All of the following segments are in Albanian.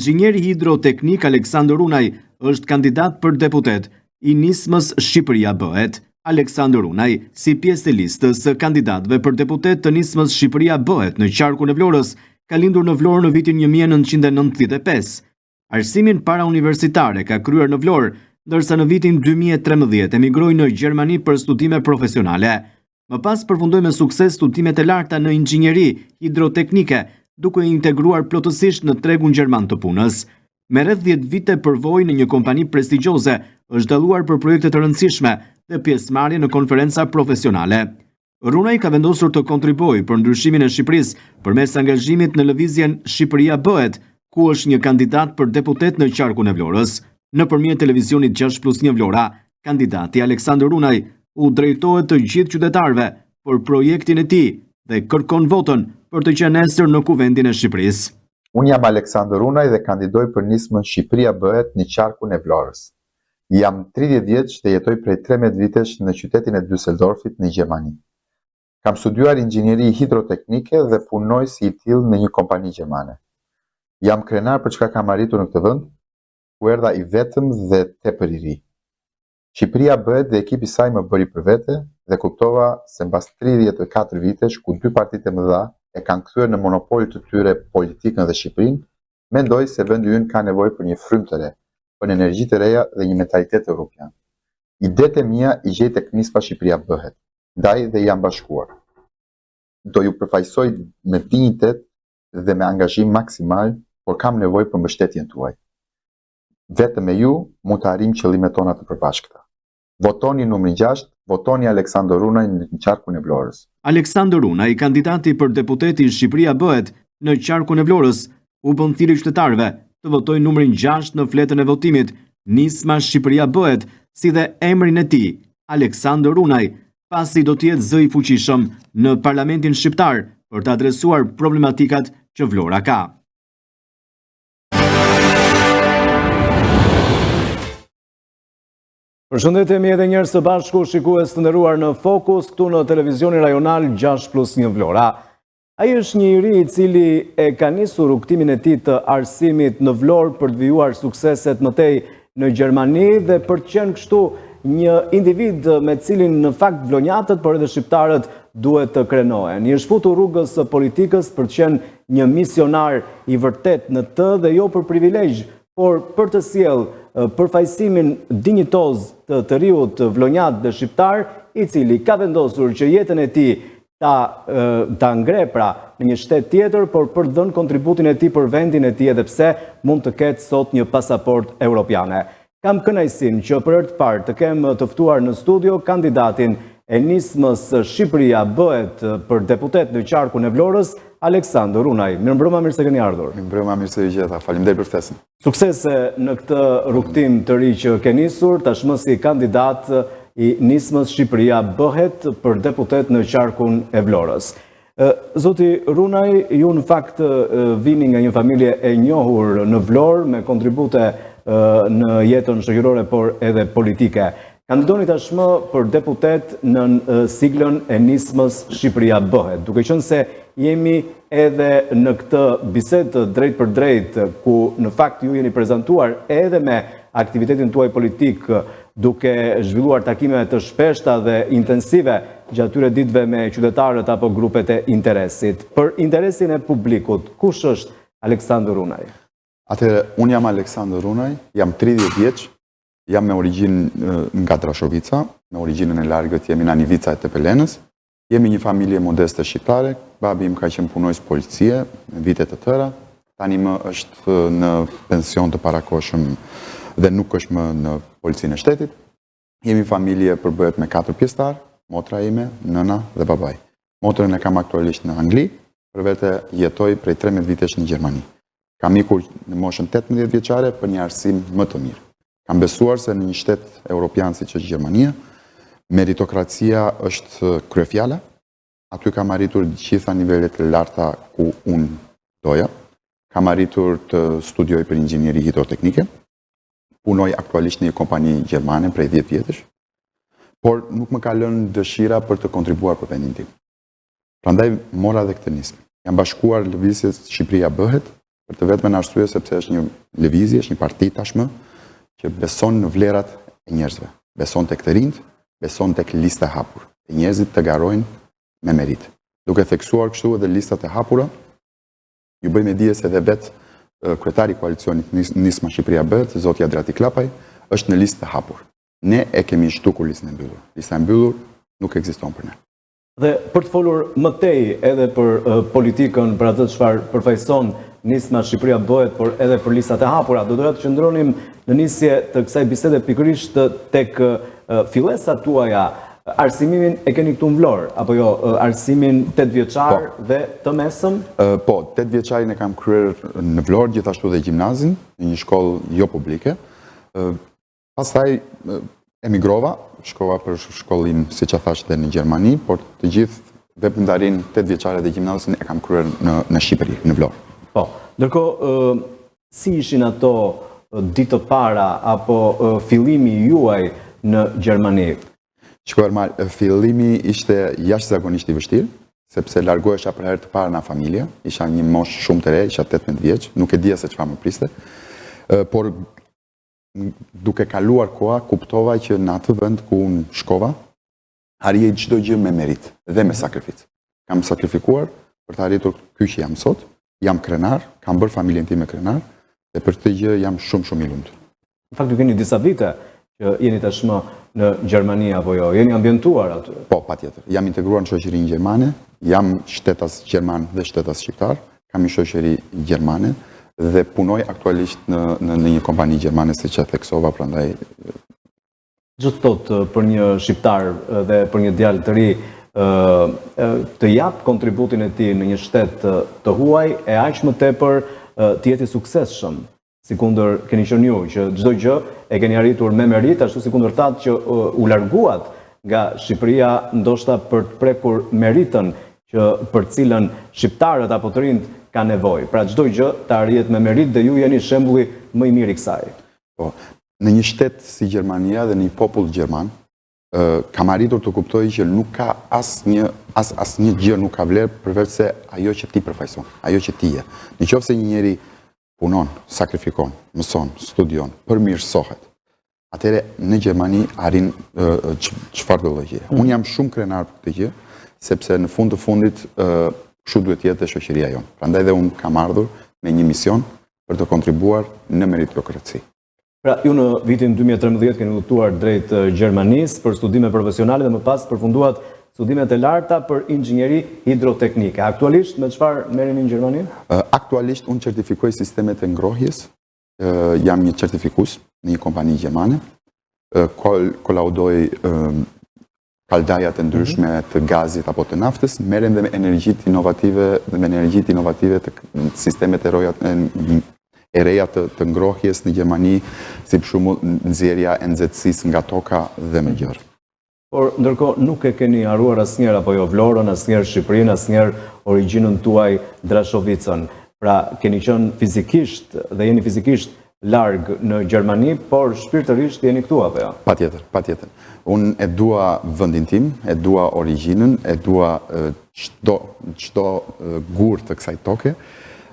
Inxhinieri hidroteknik Aleksandër Unaj është kandidat për deputet i nismës Shqipëria Bëhet. Aleksandër Unaj, si pjesë e listës së kandidatëve për deputet të nismës Shqipëria Bëhet në qarkun e Vlorës, ka lindur në Vlorë në vitin 1995. Arsimin parauniversitare ka kryer në Vlorë, ndërsa në vitin 2013 emigroi në Gjermani për studime profesionale. Më pas përfundoi me sukses studimet e larta në inxhinieri hidroteknike, duke integruar plotësisht në tregun gjerman të punës. Me rreth 10 vite përvojë në një kompani prestigjioze, është dalluar për projekte të rëndësishme dhe pjesëmarrje në konferenca profesionale. Runaj ka vendosur të kontribuojë për ndryshimin e Shqipërisë përmes angazhimit në lëvizjen Shqipëria Bëhet, ku është një kandidat për deputet në qarkun e Vlorës. Nëpërmjet televizionit 6+1 Vlora, kandidati Aleksandër Unaj u drejtohet të gjithë qytetarëve për projektin e tij dhe kërkon votën për të qenë nesër në Kuvendin e Shqipërisë. Unë jam Aleksandër Unaj dhe kandidoj për nismën Shqipëria Bëhet në qarkun e Vlorës. Jam 30 vjeç dhe jetoj prej 13 vitesh në qytetin e Düsseldorfit në Gjermani. Kam studiuar inxhinieri hidroteknike dhe punoj si i tillë në një kompani gjermane. Jam krenar për çka kam arritur në këtë vend, ku erdha i vetëm dhe tepër i ri. Shqipëria Bëhet dhe ekipi i saj më bëri për vete dhe kuptova se mbas 34 vitesh ku dy partitë e mëdha e kanë kthyer në monopol të tyre politikën dhe Shqipërinë, mendoj se vendi ynë ka nevojë për një frymë të re, për energji të reja dhe një mentalitet evropian. Idetë e mia i gjej tek nisma Shqipëria Bëhet, ndaj dhe jam bashkuar. Do ju përfaqësoj me dinjitet dhe me angazhim maksimal, por kam nevojë për mbështetjen tuaj. Vetëm me ju mund të arrijmë qëllimet tona të përbashkëta. Votoni numrin 6, votoni Aleksandër Unaj në qarkun e Vlorës. Aleksandër Unaj, kandidati për deputeti Shqipëria Bëhet në qarkun e Vlorës, u bën thirrje qytetarëve të votojnë numrin 6 në fletën e votimit Nisma Shqipëria Bëhet, si dhe emrin e tij, Aleksandër Unaj, pasi do të jetë zë i fuqishëm në Parlamentin shqiptar për të adresuar problematikat që Vlora ka. Përshëndetemi edhe njërë së bashku shikues të nderuar në Fokus këtu në televizionin rajonal 6+1 Vlora. Ai është një i ri i cili e ka nisur rrugtimin e tij të arsimit në Vlorë për të vijuar sukseset më tej në Gjermani dhe për të qenë kështu një individ me cilin në fakt vlonjatët, por edhe shqiptarët duhet të krenohen. I është futur rrugës së politikës për të qenë një misionar i vërtet në të dhe jo për privilegj, por për të sjellë përfaqësimin dinjitoz të riut vlonjat dhe shqiptar, i cili ka vendosur që jetën e tij ta ngre pra në një shtet tjetër, por për të dhënë kontributin e tij për vendin e tij edhe pse mund të ketë sot një pasaport europiane. Kam kënaqësinë që për herë të parë të kem të ftuar në studio kandidatin e nismës Shqipëria Bëhet për deputet në qarkun e Vlorës, Aleksandër Unaj. Mirëmbrëma, mirë se keni ardhur. Mirëmbrëma, mirë se ju gjeta. Faleminderit për ftesën. Suksese në këtë rrugtim të ri që ke nisur, tashmë si kandidat i nismës Shqipëria Bëhet për deputet në qarkun e Vlorës. Zoti Runaj, ju në fakt vini nga një familje e njohur në Vlorë me kontribute në jetën shoqërore, por edhe politike. Kandidoni tashmë për deputet në siglën e nismës Shqipëria Bëhet. Duke qenë se jemi edhe në këtë bisedë drejt për drejt, ku në fakt ju jeni prezantuar edhe me aktivitetin tuaj politik, duke zhvilluar takime të shpeshta dhe intensive gjatë tyre ditëve me qytetarët apo grupet e interesit. Për interesin e publikut, kush është Aleksandër Unaj? Atëherë, unë jam Aleksandër Unaj, jam 30 vjeç, jam me origjinë nga Drashovica, me origjinën e largët jemi në Anivica e Tepelenës. Jemi një familje modeste shqiptare, babi im ka qenë punojës policie në vitet të tëra, tani më është në pension të parakoshëm dhe nuk është më në policinë e shtetit. Jemi familje përbëhet me 4 pjesëtar, motra ime, nëna dhe babaj. Motrën e kam aktualisht në Angli, për vete jetoj prej 13 vitesh në Gjermani. Kam ikur në moshën 18 vjeçare për një arsim më të mirë. Kam besuar se në një shtet europian si që është Gjermania, meritokracia është kryefjala. Aty kam arritur gjitha nivelet e larta ku unë doja. Kam arritur të studioj për inxhinieri hidroteknike. Punoj aktualisht në një kompani gjermane prej 10 vjetësh, por nuk më ka lënë dëshira për të kontribuar për vendin tim. Prandaj mora dhe këtë nismë. Jam bashkuar lëvizjes Shqipëria Bëhet Për të vetmen arsye sepse është një lëvizje, është një parti tashmë që beson në vlerat e njerëzve, beson tek të rinjt, beson tek lista e hapur. E njerëzit të garojnë me merit. Duke theksuar kështu edhe listat e hapura, ju bëjmë dijes edhe vetë kryetari i koalicionit Nisma Shqipëria Bëhet, zoti Adrati Klapaj, është në listë të hapur. Ne e kemi shtukur listën e mbyllur. Lista e mbyllur nuk ekziston për ne. Dhe për të folur më tej edhe për politikën, për atë çfarë përfaqëson Nisma Shqipëria Bëhet, por edhe për listat e hapura, do doja të qëndronim në nisje të kësaj bisede pikërisht tek fillesat tuaja. Arsimimin e keni këtu në Vlorë, apo jo, arsimin 8 vjeçar dhe të mesëm? Po, 8 vjeçarin e kam kryer në Vlorë, gjithashtu dhe gjimnazin, në një shkollë jo publike. Pastaj emigrova, shkova për shkollim, siç e thash, në Gjermani, por të gjithë veprimtarin 8 vjeçare dhe gjimnazin e kam kryer në Shqipëri, në Vlorë. Po, ndërkohë, si ishin ato ditë të para apo fillimi juaj në Gjermani? Shiko Ermal, fillimi ishte jashtëzakonisht i vështirë, sepse largohesha për herë të parë nga familja, isha një moshë shumë të re, isha 18 vjeç, nuk e dija se çfarë më priste, por duke kaluar koha, kuptova që në atë vend ku unë shkova, arrijej çdo gjë me merit dhe me sakrificë. Kam sakrifikuar për të arritur ky që jam sot, jam krenar, kam bërë familjen time krenar, dhe për këtë gjë jam shumë i lumtur. Në fakt, ju keni disa vite që jeni tashmë në Gjermani apo jo, jeni ambientuar aty? Po, patjetër. Jam integruar në shoqërinë gjermane, jam shtetas gjerman dhe shtetas shqiptar, kam një shoqëri gjermane dhe punoj aktualisht në një kompani gjermane, siç e theksova, prandaj. Ç'do të thotë për një shqiptar dhe për një djalë të ri të jap kontributin e tij në një shtet të huaj e aq më tepër të jetë i suksesshëm? Sikundër keni qenë ju, që çdo gjë e keni arritur me merit, ashtu sikundër thatë që u larguat nga Shqipëria ndoshta për të prekur meritën që për cilën shqiptarët apo të rinjt kanë nevojë. Pra çdo gjë të arrihet me merit dhe ju jeni shembulli më i mirë i kësaj. Po, në një shtet si Gjermania dhe në një popull gjerman, kam arritur të kuptoj që nuk ka asnjë gjë nuk ka vlerë përveç se ajo që ti përfaqëson, ajo që ti je. Nëse një njeri punon, sakrifikon, mëson, studion, përmirësohet, atëre në Gjermani arrin çfarë do lloji. Unë jam shumë krenar për këtë gjë, sepse në fund të fundit kështu duhet jetë dhe shoqëria jonë. Prandaj dhe unë kam ardhur me një mision për të kontribuar në meritokraci. Pra, ju në vitin 2013 keni udhëtuar drejt Gjermanisë për studime profesionale dhe më pas përfunduat studimet e larta për inxhinieri hidroteknike. Aktualisht me çfarë merreni në Gjermani? Aktualisht unë certifikoj sistemet e ngrohjes, jam një certifikues në një kompani gjermane, kolaudoj kaldajat e ndryshme të gazit apo të naftës, merrem dhe me energjitë inovative të sistemet e reja të ngrohjes në Gjermani, si për shembull nxjerrja e nxehtësisë nga toka dhe më gjërë. Por ndërkohë nuk e keni harruar asnjëherë apo jo Vlorën, asnjëherë Shqipërinë, asnjëherë origjinën tuaj Drashovicën. Pra keni qenë fizikisht dhe jeni fizikisht larg në Gjermani, por shpirtërisht jeni këtu apo jo? Patjetër. Unë e dua vendin tim, e dua origjinën, e dua çdo gur të kësaj toke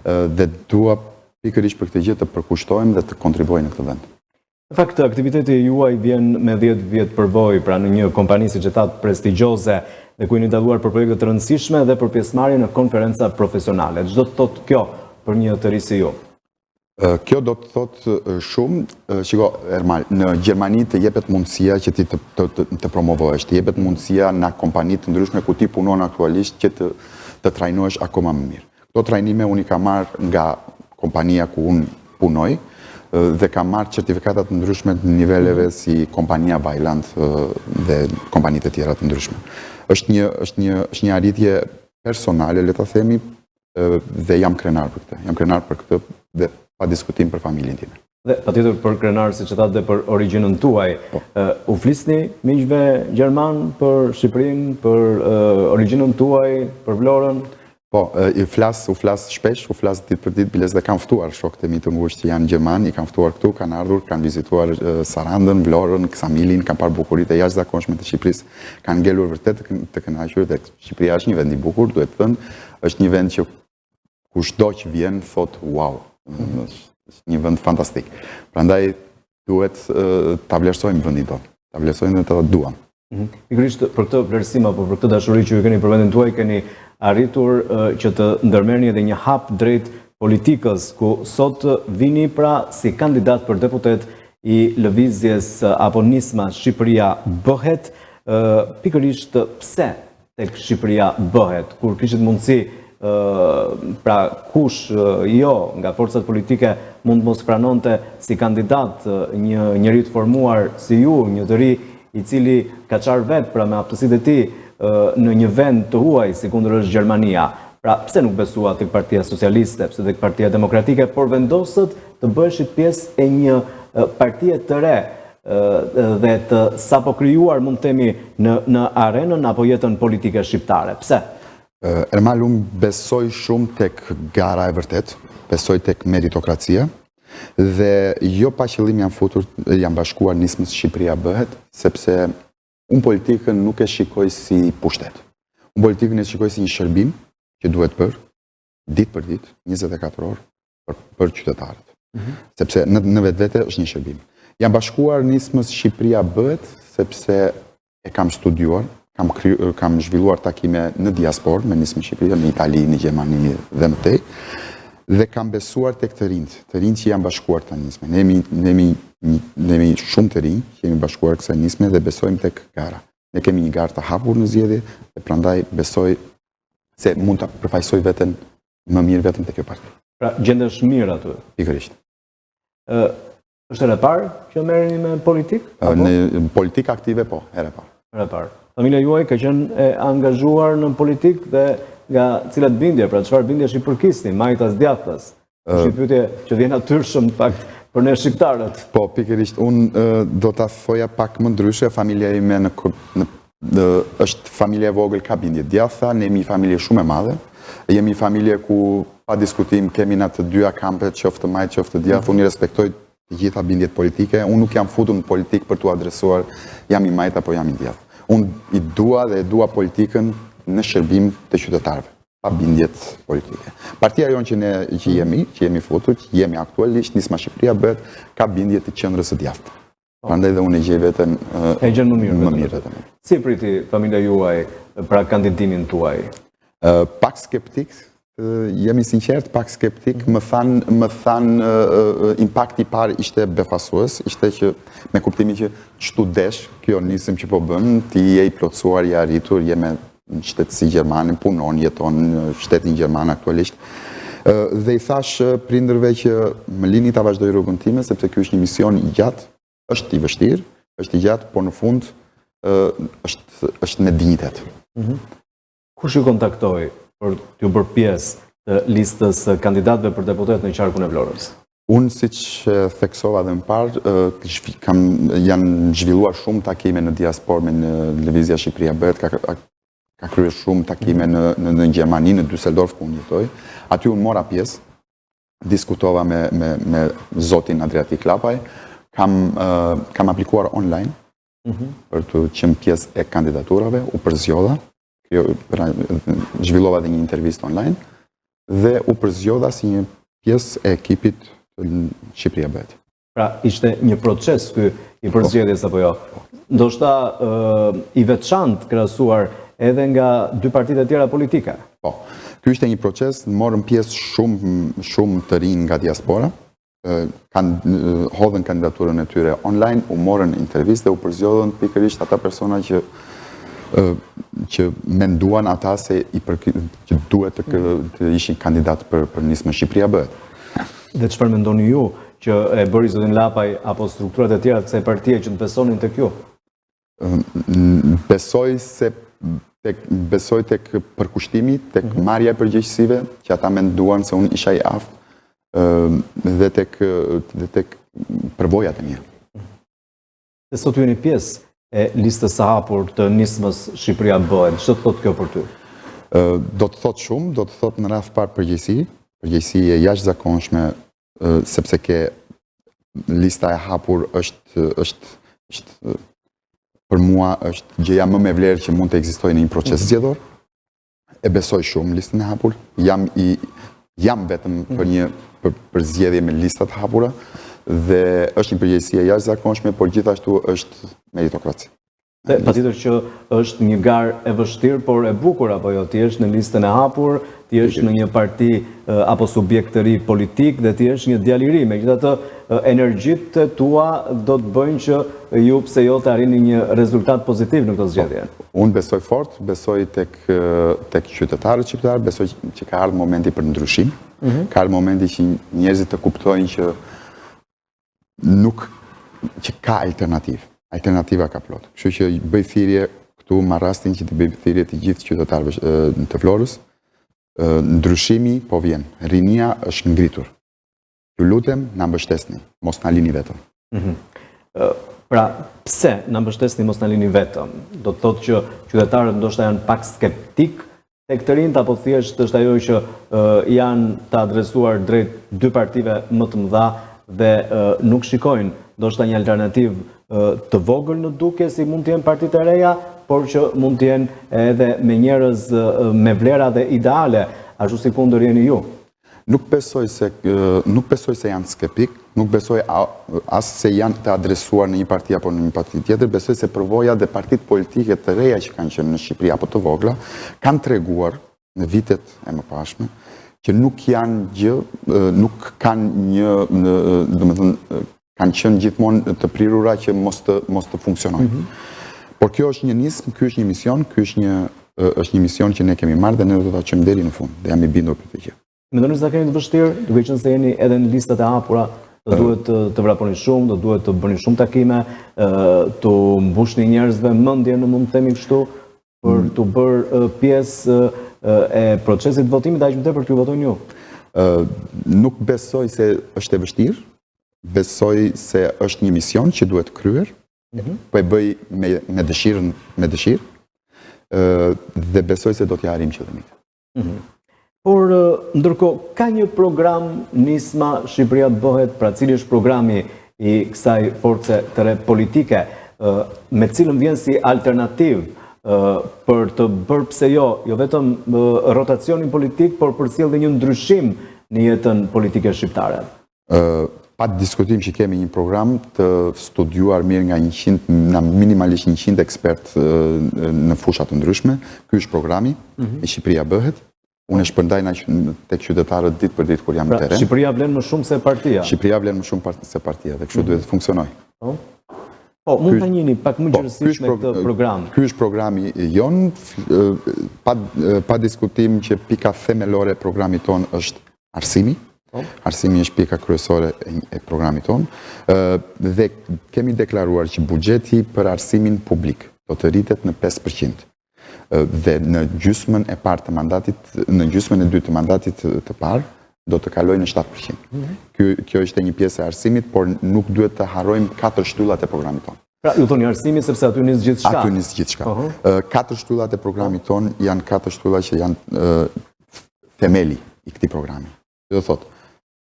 dhe dua pikërisht për këtë gjë të përkushtohem dhe të kontribuoj në këtë vend. Në fakt, aktiviteti juaj vjen me 10 vjet përvojë, pra në një kompani siç e thatë prestigjioze dhe ku jeni dalluar për projekte të rëndësishme dhe për pjesëmarrje në konferenca profesionale. Ç'do të thotë kjo për një të ri si ju? Kjo do të thotë shumë, shiko Ermal, në Gjermani të jepet mundësia që ti të promovohesh, të jepet mundësia në kompani të ndryshme ku ti punon aktualisht që të trajnohesh akoma më mirë. Këto trajnime unë i kam marrë nga kompania ku unë punoj dhe kam marrë certifikatat të ndryshme të niveleve si kompania Vajland dhe kompanitë e tjera të ndryshme. Është një arritje personale, le ta themi, dhe jam krenar për këtë. Jam krenar për këtë dhe pa diskutim për familjen time. Dhe patjetër për krenar, siç e thatë, dhe për origjinën tuaj. U flisni miqve gjerman për Shqipërinë, për origjinën tuaj, për Vlorën? Po, u flas shpesh, u flas ditë për ditë, biles dhe kam ftuar shokët e mi të ngushtë që janë gjerman, i kam ftuar këtu, kanë ardhur, kanë vizituar Sarandën, Vlorën, Ksamilin, kanë parë bukuritë e jashtëzakonshme të Shqipërisë, kanë ngelur vërtet të kënaqur dhe Shqipëria është një vend i bukur, duhet thënë, është një vend që kushdo që vjen thot wow, është një vend fantastik. Prandaj duhet ta vlerësojmë vendin tonë, ta vlerësojmë dhe ta duam. Pikërisht për këtë vlerësim apo për këtë dashuri që ju keni për vendin tuaj, keni arritur që të ndërmerrni edhe një hap drejt politikës, ku sot vini pra si kandidat për deputet i lëvizjes apo nisma Shqipëria bëhet. Pikërisht pse tek Shqipëria bëhet, kur kishit mundësi pra kush jo nga forcat politike mund mos pranonte si kandidat një njerëz të formuar si ju, një të ri i cili ka qarë vetë pra me aftësitë e tij në një vend të huaj si kundër është Gjermania. Pra pse nuk besua tek Partia Socialiste, pse tek Partia Demokratike, por vendosët të bëheshit pjesë e një partie të re dhe të sapo krijuar mund të themi në arenën apo jetën politike shqiptare. Pse? Ermal, unë besoj shumë tek gara e vërtet, besoj tek meritokracia, dhe jo pa qëllim jam bashkuar nismës Shqipëria bëhet, sepse unë politikën nuk e shikoj si pushtet. Unë politikën e shikoj si një shërbim që duhet bërë, ditë për ditë, 24 orë, për qytetarët. Sepse në vetë është një shërbim. Jam bashkuar nismës Shqipëria bëhet, sepse e kam studiuar, kam zhvilluar takime në diasporë me nismën Shqipëria, në Itali, në Gjermani dhe më tej, dhe kam besuar tek të rinjt që janë bashkuar të nisme. Ne jemi shumë të rinj që jemi bashkuar kësaj nisme dhe besojmë tek gara. Ne kemi një garë të hapur në zgjedhje dhe prandaj besoj se mund ta përfaqësoj veten më mirë vetëm tek kjo parti. Pra gjendesh mirë aty. Pikërisht. Është herë e parë që merreni me politikë? Në politikë aktive po, herë e parë. Herë e parë. Familja juaj ka qenë e angazhuar në politikë dhe nga cilat bindje, pra çfarë bindjesh i përkisni, majtas djathtas? Është një pyetje që vjen natyrshëm në fakt për ne shqiptarët. Po, pikërisht, unë do ta thoja pak më ndryshe, familja ime është familje e vogël, ka bindje djathta, ne jemi familje shumë e madhe, jemi familje ku pa diskutim kemi në të dyja kampet, qoftë majt, qoftë djathtë, unë i respektoj të gjitha bindjet politike, unë nuk jam futur në politikë për t'u adresuar jam i majt apo jam i djathtë. Unë i dua dhe e dua politikën në shërbim të qytetarëve, pa bindjet politike. Partia jonë që jemi futur, që jemi aktualisht, nisma Shqipëria bëhet, ka bindjet të qendrës së djathtë. Prandaj dhe unë e gjej veten më mirë. Si priti familja juaj pra kandidimin tuaj? Pak skeptik, jemi sinqert, pak skeptik, më than impakti i parë ishte befasues, ishte që me kuptimin që çtu desh, kjo nisëm që po bën, ti je i plotësuar, i arritur, je me në shtetësi gjermane, punon, jeton në shtetin gjerman aktualisht. Dhe i thash prindërve që më lini ta vazhdoj rrugën time, sepse ky është një mision i gjatë, është i vështirë, është i gjatë, por në fund është me dinjitet. Kush ju kontaktoi për t'ju bërë pjesë të listës kandidatëve për deputet në qarkun e Vlorës? Unë, siç theksova dhe më parë, janë zhvilluar shumë takime në diasporë me në lëvizja Shqipëria bëhet, ka kryer shumë takime në Gjermani, në Düsseldorf ku unë jetoj. Aty unë mora pjesë, diskutova me zotin Adriatik Lapaj, kam aplikuar online për të qenë pjesë e kandidaturave, u përzgjodha, zhvillova dhe një intervistë online, dhe u përzgjodha si një pjesë e ekipit Shqipëria bëhet. Pra ishte një proces ky i përzgjedhjes apo jo? Ndoshta i veçantë krahasuar edhe nga dy partitë e tjera politike. Po, ky ishte një proces, morën pjesë shumë të rinj nga diaspora, kanë hodhën kandidaturën e tyre online, u morën intervistë dhe u përzgjodhën pikërisht ata persona që menduan ata se që duhet të ishin kandidat për nismën Shqipëria bëhet. Dhe çfarë mendoni ju që e bëri zotin Lapaj apo strukturat e tjera të kësaj partie që të besonin tek ju? Besoj tek përkushtimi, tek marrja e përgjegjësive, që ata menduan se unë isha i aftë, dhe tek përvojat e mia. Dhe sot jeni pjesë e listës së hapur të nismës Shqipëria bëhet. Ç'do të thotë kjo për ty? Do të thotë shumë, do të thotë në radh parë përgjegjësi e jashtëzakonshme, sepse lista e hapur është për mua është gjëja më me vlerë që mund të ekzistojë në një proces zgjedhor. E besoj shumë listën e hapur. Jam jam vetëm për zgjedhje me listat hapura dhe është një përgjegjësi e jashtëzakonshme, por gjithashtu është meritokraci. Patjetër që është një garë e vështirë, por e bukur, apo jo, ti jesh në listën e hapur, ti jesh në një parti apo subjekt të ri politik dhe ti jesh një djalë i ri. Megjithatë, energjitë tua do të bëjnë që ju pse jo të arrini një rezultat pozitiv në këtë zgjedhje. Unë besoj fort, besoj tek qytetarët shqiptarë, besoj që ka ardhur momenti për ndryshim, ka ardhur momenti që njerëzit të kuptojnë që që ka alternativë. Alternativa ka plot. Kështu që bëj thirrje këtu marr rastin që të bëj thirrje të gjithë qytetarëve të Florës. Ndryshimi po vjen. Rinia është ngritur. Ju lutem, na mbështesni, mos na lini vetëm. Pra, pse na mbështesni mos na lini vetëm? Do të thotë që qytetarët ndoshta janë pak skeptik tek të rinjt, apo thjesht është ajo që janë të adresuar drejt dy partive më të mëdha dhe nuk shikojnë ndoshta një alternativë të vogël në dukje si mund të jenë partitë e reja, por që mund të jenë edhe me njerëz me vlera dhe ideale, ashtu si kundër jeni ju. Nuk besoj se janë skeptik, nuk besoj as se janë të adresuar në një parti apo në një parti tjetër, besoj se përvoja dhe partitë politike të reja që kanë qenë në Shqipëri apo të vogla, kanë treguar në vitet e mëparshme që nuk janë gjë, nuk kanë një, domethënë, kanë qenë gjithmonë të prirura që mos të funksionojnë. Por kjo është një nismë, ky është një mision, ky është një mision që ne kemi marrë dhe ne do ta çojmë deri në fund. Dhe jam i bindur për këtë gjë. Mendoni se keni të vështirë, duke qenë se jeni edhe në listat e hapura, do duhet të vraponi shumë, do duhet të bëni shumë takime, të mbushni njerëzve mendjen, mund të themi kështu, për të bërë pjesë e procesit votimit, aq më tepër t'ju votojnë ju. Nuk besoj se është e vështirë. Besoj se është një mision që duhet kryer, po e bëj me dëshirë, dhe besoj se do t'ja arrim qëllimit. Por, ndërkohë, ka një program Nisma Shqipëria bëhet, pra cili është programi i kësaj force të re politike, me cilën vjen si alternativë për të bërë pse jo vetëm rotacionin politik, por përcjell dhe një ndryshim në jetën politike shqiptare. Pa diskutim që kemi një program të studiuar mirë nga minimalisht 100 ekspert në fushat të ndryshme. Ky është programi, e Shqipëria bëhet. Unë e shpërndaj tek qytetarët ditë për ditë kur jam në teren. Shqipëria vlen më shumë se partia. Shqipëria vlen më shumë se partia dhe kështu duhet të funksionoj. Po, mund ta njihni pak më gjërësisht me këtë program. Ky është programi jon, pa diskutim që pika themelore e programit ton është arsimi. Arsimi është pika kryesore e programit ton, dhe kemi deklaruar që buxheti për arsimin publik do të rritet në 5%. Dhe në gjysmën e parë të mandatit, në gjysmën e dytë të mandatit të parë, do të kalojë në 7%. Kjo është një pjesë e arsimit, por nuk duhet të harrojmë 4 shtyllat e programit ton. Pra, ju thoni arsimi sepse aty nis gjithçka. Aty nis gjithçka. 4 shtyllat e programit ton janë 4 shtylla që janë themeli i këtij programi. Do thotë,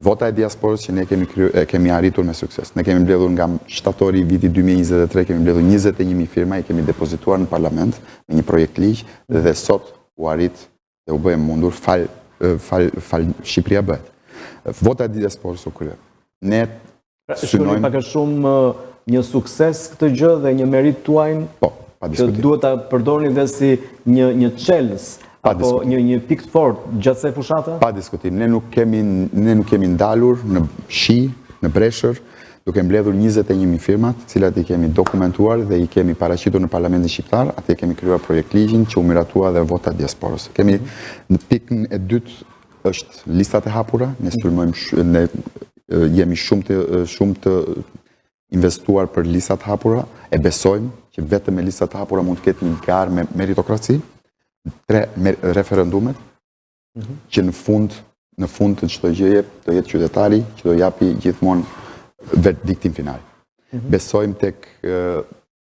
vota e diasporës që ne kemi arritur me sukses. Ne kemi mbledhur nga shtatori i vitit 2023, kemi mbledhur 21.000 firma, i kemi depozituar në parlament me një projekt ligj dhe sot u arrit dhe u bëhem mundur fal Shqipëria bëhet. Vota e diasporës u krye. Ne synojmë pak a shumë një sukses këtë gjë dhe një merit tuaj. Po, pa diskutim. Që duhet ta përdorni dhe si një çelës apo një pikë fort gjatë kësaj fushate? Pa diskutim. Ne nuk kemi ndalur në shi, në breshër, duke mbledhur 21.000 firma, të cilat i kemi dokumentuar dhe i kemi paraqitur në Parlamentin Shqiptar, atje kemi krijuar projekt ligjin që u miratua dhe vota diasporës. Kemi në pikën e dytë është listat e hapura, ne sulmojmë, ne jemi shumë të investuar për listat hapura, e besojmë që vetëm me listat hapura mund të ketë një garë me meritokraci. 3 referendumet, që në fund të çdo gjëje do jetë qytetari që do japi gjithmonë verdiktin final. Besojmë tek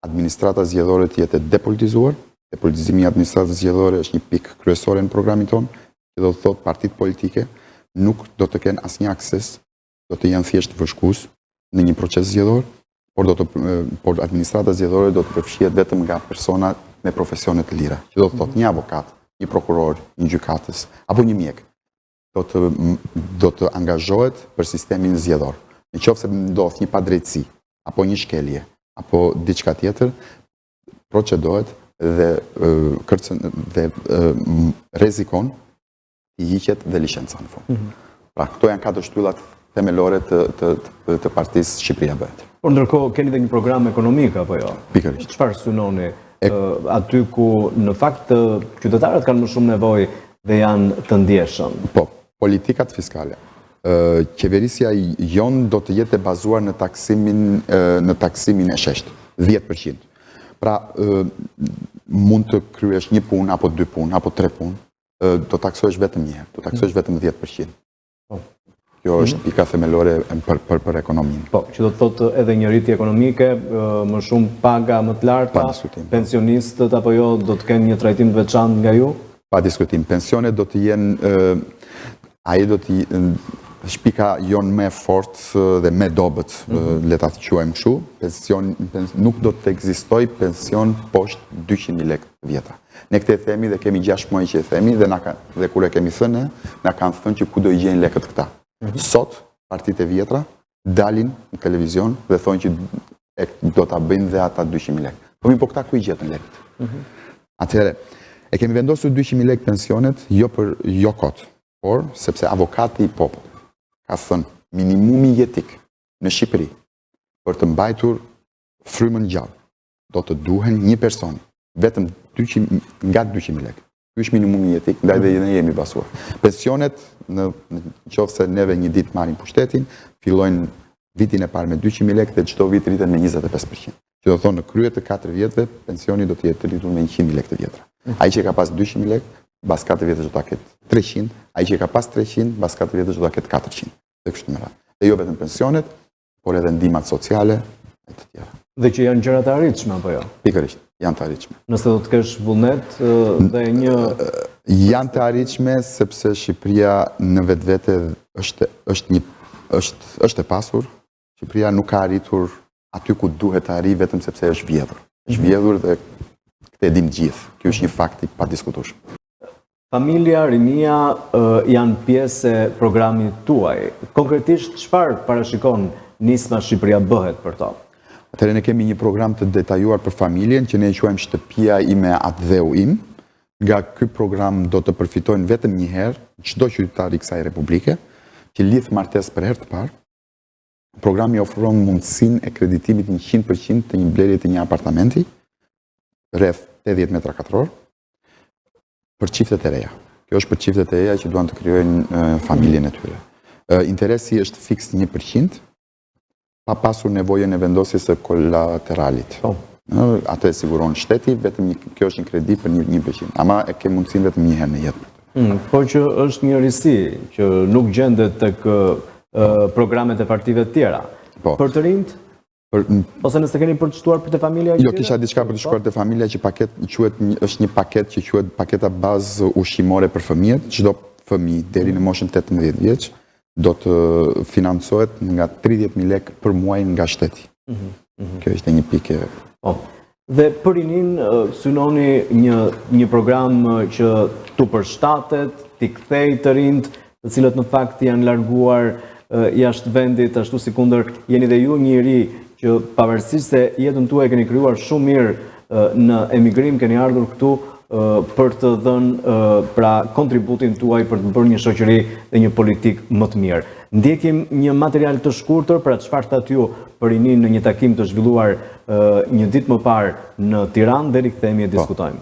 administrata zgjedhore të jetë depolitizuar. Depolitizimi i administratës zgjedhore është një pikë kryesore në programin ton, që do të thotë partitë politike nuk do të kenë asnjë akses, do të janë thjesht vëshkues në një proces zgjedhor, por administrata zgjedhore do të përfshihet vetëm nga persona me profesione të lira, që do të thotë një avokat, një prokuror, një gjykatës, apo një mjek. do të angazhohet për sistemin zgjedhor. Në qoftë se ndodh një padrejtësi, apo një shkelje, apo diçka tjetër, procedohet dhe rrezikon i hiqet dhe licenca në fund. Pra, këto janë 4 shtyllat themelore të Partisë Shqipëria Bëhet. Por ndërkohë keni dhe një program ekonomik apo jo? Pikërisht. Çfarë synoni aty ku në fakt qytetarët kanë më shumë nevojë dhe janë të ndjeshëm? Po, politikat fiskale. Qeverisja jonë do të jetë e bazuar në taksimin e sheshtë, 10%. Pra, mund të kryesh një punë, apo 2 punë, apo 3 punë, do taksohesh vetëm një herë, do taksohesh vetëm 10%. Kjo është pika themelore për ekonominë. Po, që do të thotë edhe një rritje ekonomike, më shumë paga më të larta, pensionistët apo jo do të kenë një trajtim të veçantë nga ju? Pa diskutim. Pensionet do të jenë, ai do të shpika jonë me fortë dhe me dobët, le ta quajmë kështu. Nuk do të ekzistoj pension poshtë 200.000 lekë vjetra. Ne këtë e themi dhe kemi 6 muaj që e themi dhe kur e kemi thënë, na kanë thënë që ku do i gjejnë lekët këta. Sot, partitë e vjetra dalin në televizion dhe thonë që do ta bëjnë dhe ata 200.000 lekë. Po këta ku i gjetën lekët? Atëherë, e kemi vendosur 200.000 lekë pensionet jo kot, por sepse avokati i popullit ka thënë minimumi jetik në Shqipëri për të mbajtur frymën gjallë do të duhen një person vetëm nga 200.000 lekë. Ky është minimumi jetik, ndaj dhe ne jemi basuar. Pensionet, në qoftë se neve një ditë marrin pushtetin, fillojnë vitin e parë me 200.000 lekë dhe çdo vit rriten me 25%. Që do thonë në krye të 4 vjetëve, pensioni do të jetë rritur me 100.000 lekë të vjetra. Ai që ka pas 200.000 lekë, pas 4 vjetësh do ta ketë 300, ai që ka pas 300, pas 4 vjetësh do ta ketë 400. Dhe kështu me radhë. Dhe jo vetëm pensionet, por edhe ndihmat sociale e të tjera. Dhe që janë gjëra të arritshme apo jo? Pikërisht, janë të arritshme. Nëse do të kesh vullnet dhe një janë të arritshme sepse Shqipëria në vetvete është e pasur. Shqipëria nuk ka arritur aty ku duhet të arrijë vetëm sepse është vjedhur. Është vjedhur dhe këtë e dim gjithë. Ky është një fakt i padiskutueshëm. Familja, rinia janë pjesë e programit tuaj. Konkretisht çfarë parashikon Nisma Shqipëria Bëhet për to? Atëherë ne kemi një program të detajuar për familjen që ne e quajmë Shtëpia ime atë dheu im. Nga ky program do të përfitojnë vetëm një herë çdo qytetar i kësaj republike që lidh martesë për herë të parë. Programi ofron mundësinë e kreditimit 100% të një blerje të një apartamenti rreth 80 metra katror për çiftet e reja. Kjo është për çiftet e reja që duan të krijojnë familjen e tyre. Interesi është fiks 1%, pa pasur nevojën e vendosjes së kolateralit. Atë e siguron shteti, vetëm kjo është një kredi për 1%, ama e ke mundësinë vetëm një herë në jetë. Po që është një risi që nuk gjendet tek programet e partive të tjera. Për të rinjt? Ose nëse keni përshtuar për të familja? Jo, kisha diçka për të shkuar të familja që është një paket që quhet paketa bazë ushqimore për fëmijët. Çdo fëmijë deri në moshën 18 vjeç do të financohet nga 30.000 lekë për muaj nga shteti. Kjo është një pikë. Dhe për rinin synoni një program që tu përshtatet, t'i kthej të rinjt, të cilët në fakt janë larguar jashtë vendit, ashtu si kundër jeni dhe ju një ri që pavarësisht se jetën tuaj keni krijuar shumë mirë në emigrim, keni ardhur këtu për të dhënë pra kontributin tuaj për të bërë një shoqëri dhe një politik më të mirë. Ndjekim një material të shkurtër për atë çfarë thatë ju për rinin në një takim të zhvilluar një ditë më parë në Tiranë dhe rikthehemi e diskutojmë.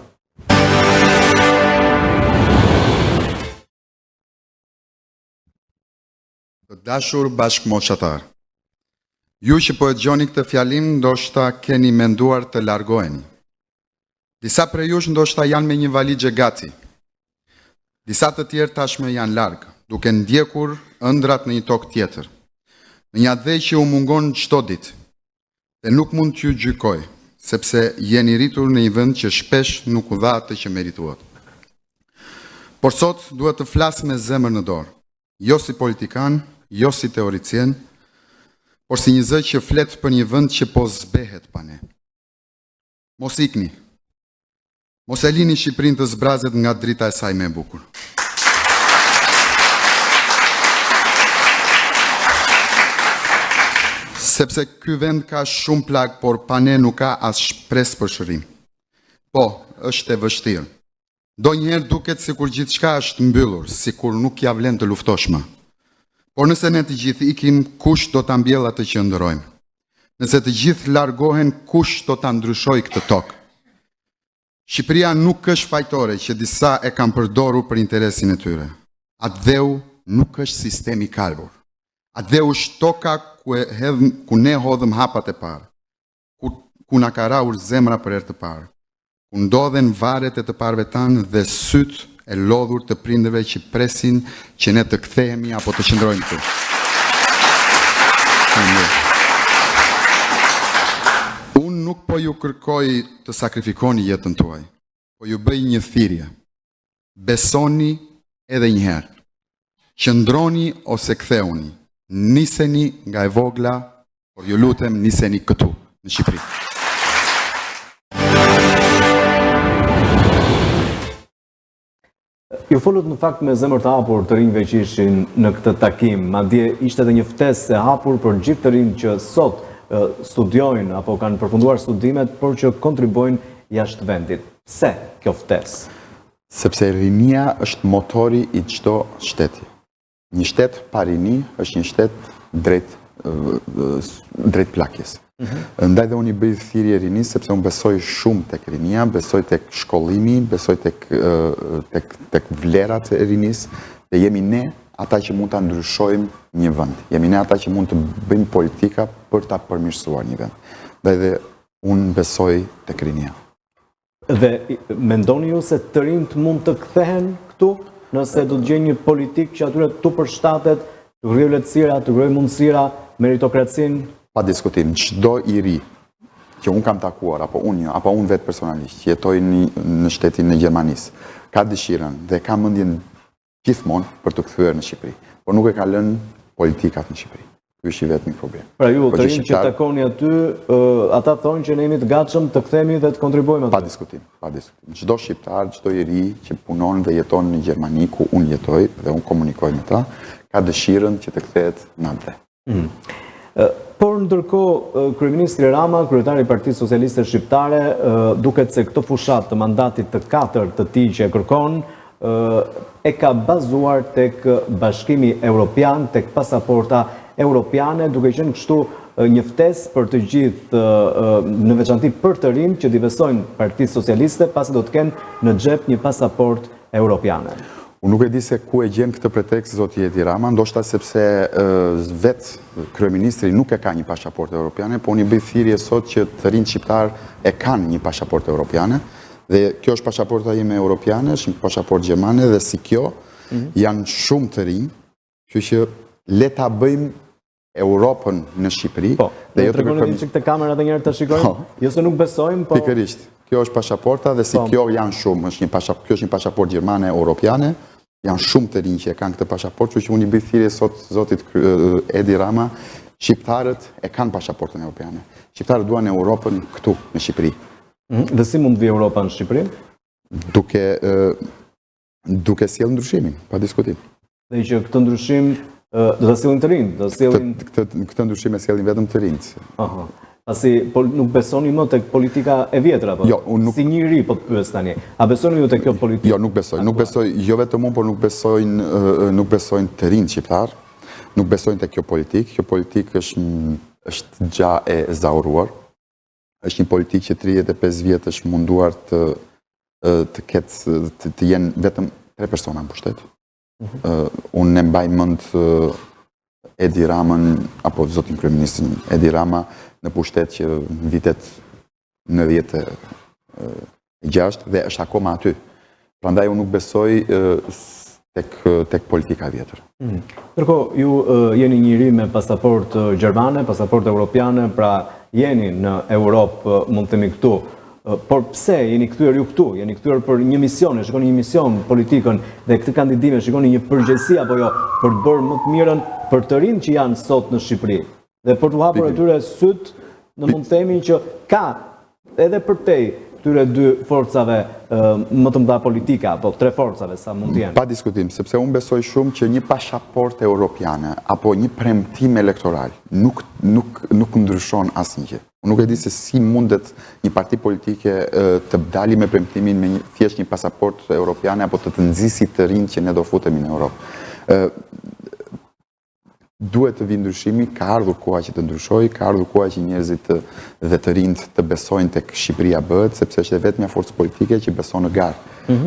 Të dashur bashkëmoqatar, ju që po e dëgjoni këtë fjalim ndoshta keni menduar të largoheni. Disa prej jush ndoshta janë me një valixhe gati. Disa të tjerë tashmë janë larg, duke ndjekur ëndrat në një tokë tjetër. Në një adhej që u mungon çdo ditë. Dhe nuk mund t'ju gjykoj, sepse jeni rritur në një vend që shpesh nuk u dha atë që merituat. Por sot duhet të flas me zemër në dorë, jo si politikan, jo si teoricien, por si një zë që flet për një vend që po zbehet pa ne. Mos ikni. Mos e lini Shqipërinë të zbrazet nga drita e saj më e bukur. Sepse ky vend ka shumë plagë, por pa ne nuk ka as shpresë për shërim. Po, është e vështirë. Ndonjëherë duket sikur gjithçka është mbyllur, sikur nuk ja vlen të luftosh më. Por nëse ne të gjithë ikim, kush do ta mbjellë atë që ndërojmë? Nëse të gjithë largohen, kush do ta ndryshojë këtë tokë? Shqipëria nuk është fajtore që disa e kanë përdorur për interesin e tyre. Atdheu nuk është sistemi i kalbur. Atdheu është toka ku ne hodhëm hapat e parë, ku na ka rahur zemra për herë të parë, ku ndodhen varet e të parëve tanë dhe syt e lodhur të prindërve që presin që ne të kthehemi apo të qëndrojmë këtu. Unë nuk po ju kërkoj të sakrifikoni jetën tuaj, po ju bëj një thirrje. Besoni edhe një herë. Qëndroni ose ktheuni. Niseni nga e vogla, por ju lutem niseni këtu, në Shqipëri. Ju folët në fakt me zemër të hapur të rinjve që ishin në këtë takim, madje ishte edhe një ftesë e hapur për gjithë të rinj që sot studiojnë apo kanë përfunduar studimet, por që kontribuojnë jashtë vendit. Pse kjo ftesë? Sepse rinia është motori i çdo shteti. Një shtet pa rini është një shtet drejt plakjes. Ndaj dhe unë i bëj thirrje rinisë sepse unë besoj shumë tek rinia, besoj tek shkollimi, besoj tek vlerat e rinisë, dhe jemi ne ata që mund ta ndryshojmë një vend. Jemi ne ata që mund të bëjmë politika për ta përmirësuar një vend. Ndaj dhe unë besoj tek rinia. Dhe mendoni ju se të rinjt mund të kthehen këtu, nëse do të gjejnë një politik që atyre tu përshtatet, të krijojë lehtësira, të krijojë mundësira, meritokracinë? Pa diskutim, çdo i ri që unë kam takuar, apo unë vetë personalisht, që jetoj në shtetin e Gjermanisë, ka dëshirën dhe ka mendjen gjithmonë për të kthyer në Shqipëri, por nuk e ka lënë politikat në Shqipëri. Ky është i vetmi problem. Pra ju, të rinj që takoni aty, ata thonë që ne jemi të gatshëm të kthehemi dhe të kontribuojmë aty. Pa diskutim, pa diskutim. Çdo shqiptar, çdo i ri që punon dhe jeton në Gjermani ku unë jetoj dhe unë komunikoj me ta, ka dëshirën që të kthehet në atë. Por ndërkohë, kryeministri Rama, kryetari i Partisë Socialiste Shqiptare, duket se këtë fushat të mandatit të 4 të tij që e kërkon, e ka bazuar tek Bashkimi Evropian, tek pasaporta europiane, duke qenë kështu një ftesë për të gjithë, në veçanti për të rinj që divesojnë Partisë Socialiste, pasi do të kenë në xhep një pasaportë europiane. Unë nuk e di se ku e gjen këtë pretekst zoti Edi Rama, ndoshta sepse vetë kryeministri nuk e ka një pasaportë europiane, po unë i bëj thirrje sot që të rinjt shqiptar e kanë një pasaportë europiane, dhe kjo është pasaporta ime europiane, është një pasaportë gjermane, dhe si kjo janë shumë të rinj, kështu që le ta bëjmë Europën në Shqipëri. Po, dhe të tregoni që këtë kamerë edhe njerë të shikojnë, jo se nuk besojmë, po... Pikërisht, kjo është pasaporta dhe si kjo janë shumë, kjo është një pasaportë gjermane europiane, janë shumë të rinj që e kanë këtë pasaportë, që unë i bëj thirrje sot zotit Edi Rama, shqiptarët e kanë pasaportën europiane. Shqiptarët duan Europën këtu në Shqipëri. Dhe si mund vi Europa në Shqipëri? Duke sjellë ndryshimin, pa diskutim. Dhe që këtë ndryshim do ta sjellin të rinjt, këtë ndryshim e sjellin vetëm të rinjt. Pasi nuk besoni më tek politika e vjetër apo? Jo, si një ri po të pyes tani. A besoni ju tek kjo politikë? Jo, nuk besoj. Nuk besoj, jo vetëm unë, por nuk besojnë të rinjt shqiptar. Nuk besojnë tek kjo politikë. Kjo politikë është gja e zauruar. Është një politikë që 35 vjet është munduar të jenë vetëm 3 persona në pushtet. Unë e mbaj mend Edi Ramën, apo zotin kryeministrin Edi Rama, në pushtet që në vitet 96 dhe është akoma aty. Prandaj unë nuk besoj tek politika vjetër. Ndërkohë, ju jeni njëri me pasaportë gjermane, pasaportë europiane, pra jeni në Europë, mund të themi këtu. Por pse jeni kthyer ju këtu? Jeni kthyer për një mision, e shikoni një mision politikën dhe këtë kandidim e shikoni një përgjegjësi apo jo për të bërë më të mirën për të rinj që janë sot në Shqipëri. Dhe për të hapur atyre syt, në mund të themi që ka edhe për te këtyre dy forcave më të mëdha politike, apo tre forcave sa mund të jenë? Pa diskutim, sepse unë besoj shumë që një pasaportë europiane apo një premtim elektoral nuk ndryshon asnjë. Unë nuk e di se si mundet një parti politike të dali me premtimin me thjesht një pasaportë europiane apo të nxjisi të rinj që ne do futemi në Europë. Duhet të vi ndryshimi, ka ardhur koha që të ndryshojë, ka ardhur koha që njerëzit dhe të rinjt të besojnë tek Shqipëria bëhet, sepse është vetëm një forcë politike që beson në garë.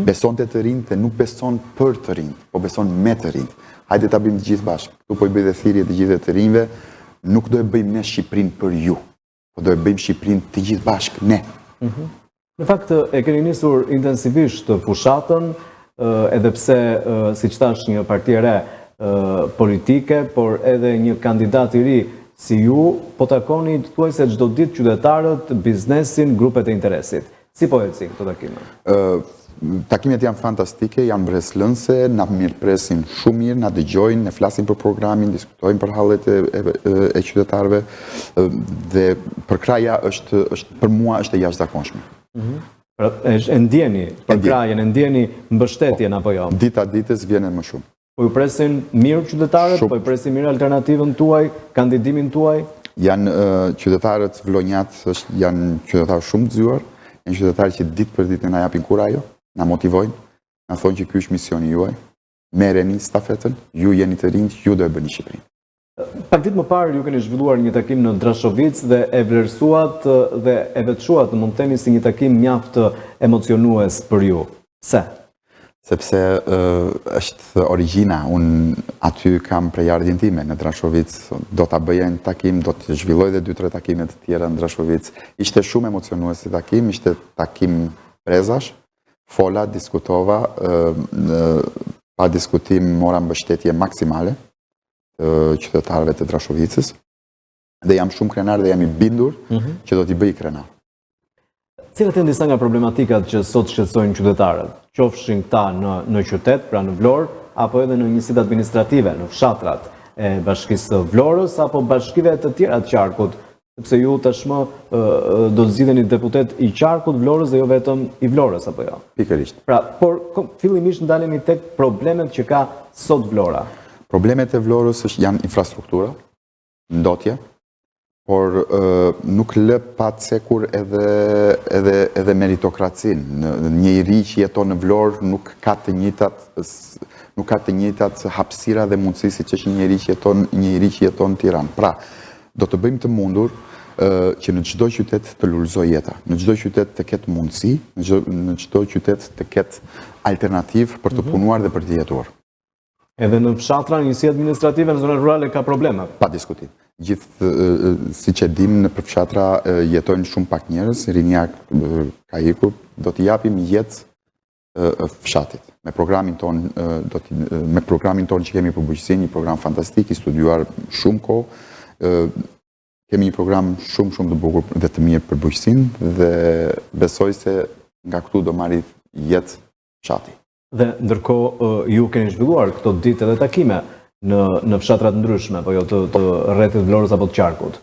Beson të rinjt dhe nuk beson për të rinjt, po beson me të rinjt. Hajde ta bëjmë të gjithë bashkë. Këtu po i bëj dhe thirrje të gjithë të rinjve, nuk do e bëjmë ne Shqipërinë për ju, po do e bëjmë Shqipërinë të gjithë bashkë ne. Në fakt e keni nisur intensivisht fushatën, edhe pse siç thash një parti e re politike, por edhe një kandidat i ri si ju, po takoni thuajse çdo ditë qytetarët, biznesin, grupet e interesit. Si po ecin këto takime? Takimet janë fantastike, janë breslënse, na mirëpresin shumë mirë, na dëgjojnë, ne flasim për programin, diskutojmë për hallet e qytetarëve dhe për kraja për mua është e jashtëzakonshme. E ndjeni për krajen, e ndjeni mbështetjen apo jo? Dita ditës vjen më shumë. Po ju presin mirë qytetarët, po ju presin mirë alternativën tuaj, kandidimin tuaj? Janë qytetarët vlonjat, janë qytetarë shumë të zgjuar, janë qytetarë që ditë për ditë na japin kurajo, na motivojnë, na thonë që ky është misioni juaj, merreni stafetën, ju jeni të rinj, ju do e bëni Shqipërinë. Pak ditë më parë ju keni zhvilluar një takim në Drashovic dhe e vlerësuat dhe e vetësuat, mund të themi si një takim mjaft emocionues për ju. Pse? Sepse është origjina, unë aty kam prejardhjen time në Drashovic, do ta bëja një takim, do të zhvilloj dhe 2-3 takime të tjera në Drashovic. Ishte shumë emocionues si takim, ishte takim prezash, fola, diskutova, pa diskutim mora mbështetje maksimale të qytetarëve të Drashovicës dhe jam shumë krenar dhe jam i bindur që do t'i bëj krenar. Cilat janë disa nga problematikat që sot shqetësojnë qytetarët? Qofshin këta në qytet, pra në Vlorë, apo edhe në njësitë administrative, në fshatrat e bashkisë Vlorës, apo bashkive të tjera të qarkut, sepse ju tashmë do të zgjidheni deputet i qarkut, Vlorës dhe jo vetëm i Vlorës, apo jo? Pikërisht. Pra, por fillimisht ndalemi tek problemet që ka sot Vlora. Problemet e Vlorës janë infrastruktura, ndotje, por nuk lë pa të cekur edhe meritokracin. Njëri që jeton në Vlorë nuk ka të njëjtat hapësira dhe mundësi siç është njëri që jeton në Tiranë. Pra, do të bëjmë të mundur që në çdo qytet të lulëzoj jeta, në çdo qytet të ketë mundësi, në çdo qytet të ketë alternativë për të punuar dhe për të jetuar. Edhe në fshatra, njësi administrative në zonat rurale ka probleme? Pa diskutim. Gjithë, si që dim, në përfshatra jetojnë shumë pak njerëz, rinja ka ikur, do t'i japim jetë fshatit. Me programin ton që kemi për bujqësi, një program fantastik, i studiuar shumë kohë, kemi një program shumë të bukur dhe të mirë për bujqësin, dhe besoj se nga këtu do marri jetë fshati. Dhe ndërkohë ju keni zhvilluar këto ditë edhe takime në fshatrat ndryshme, po jo të rrethit Vlorës apo të qarkut.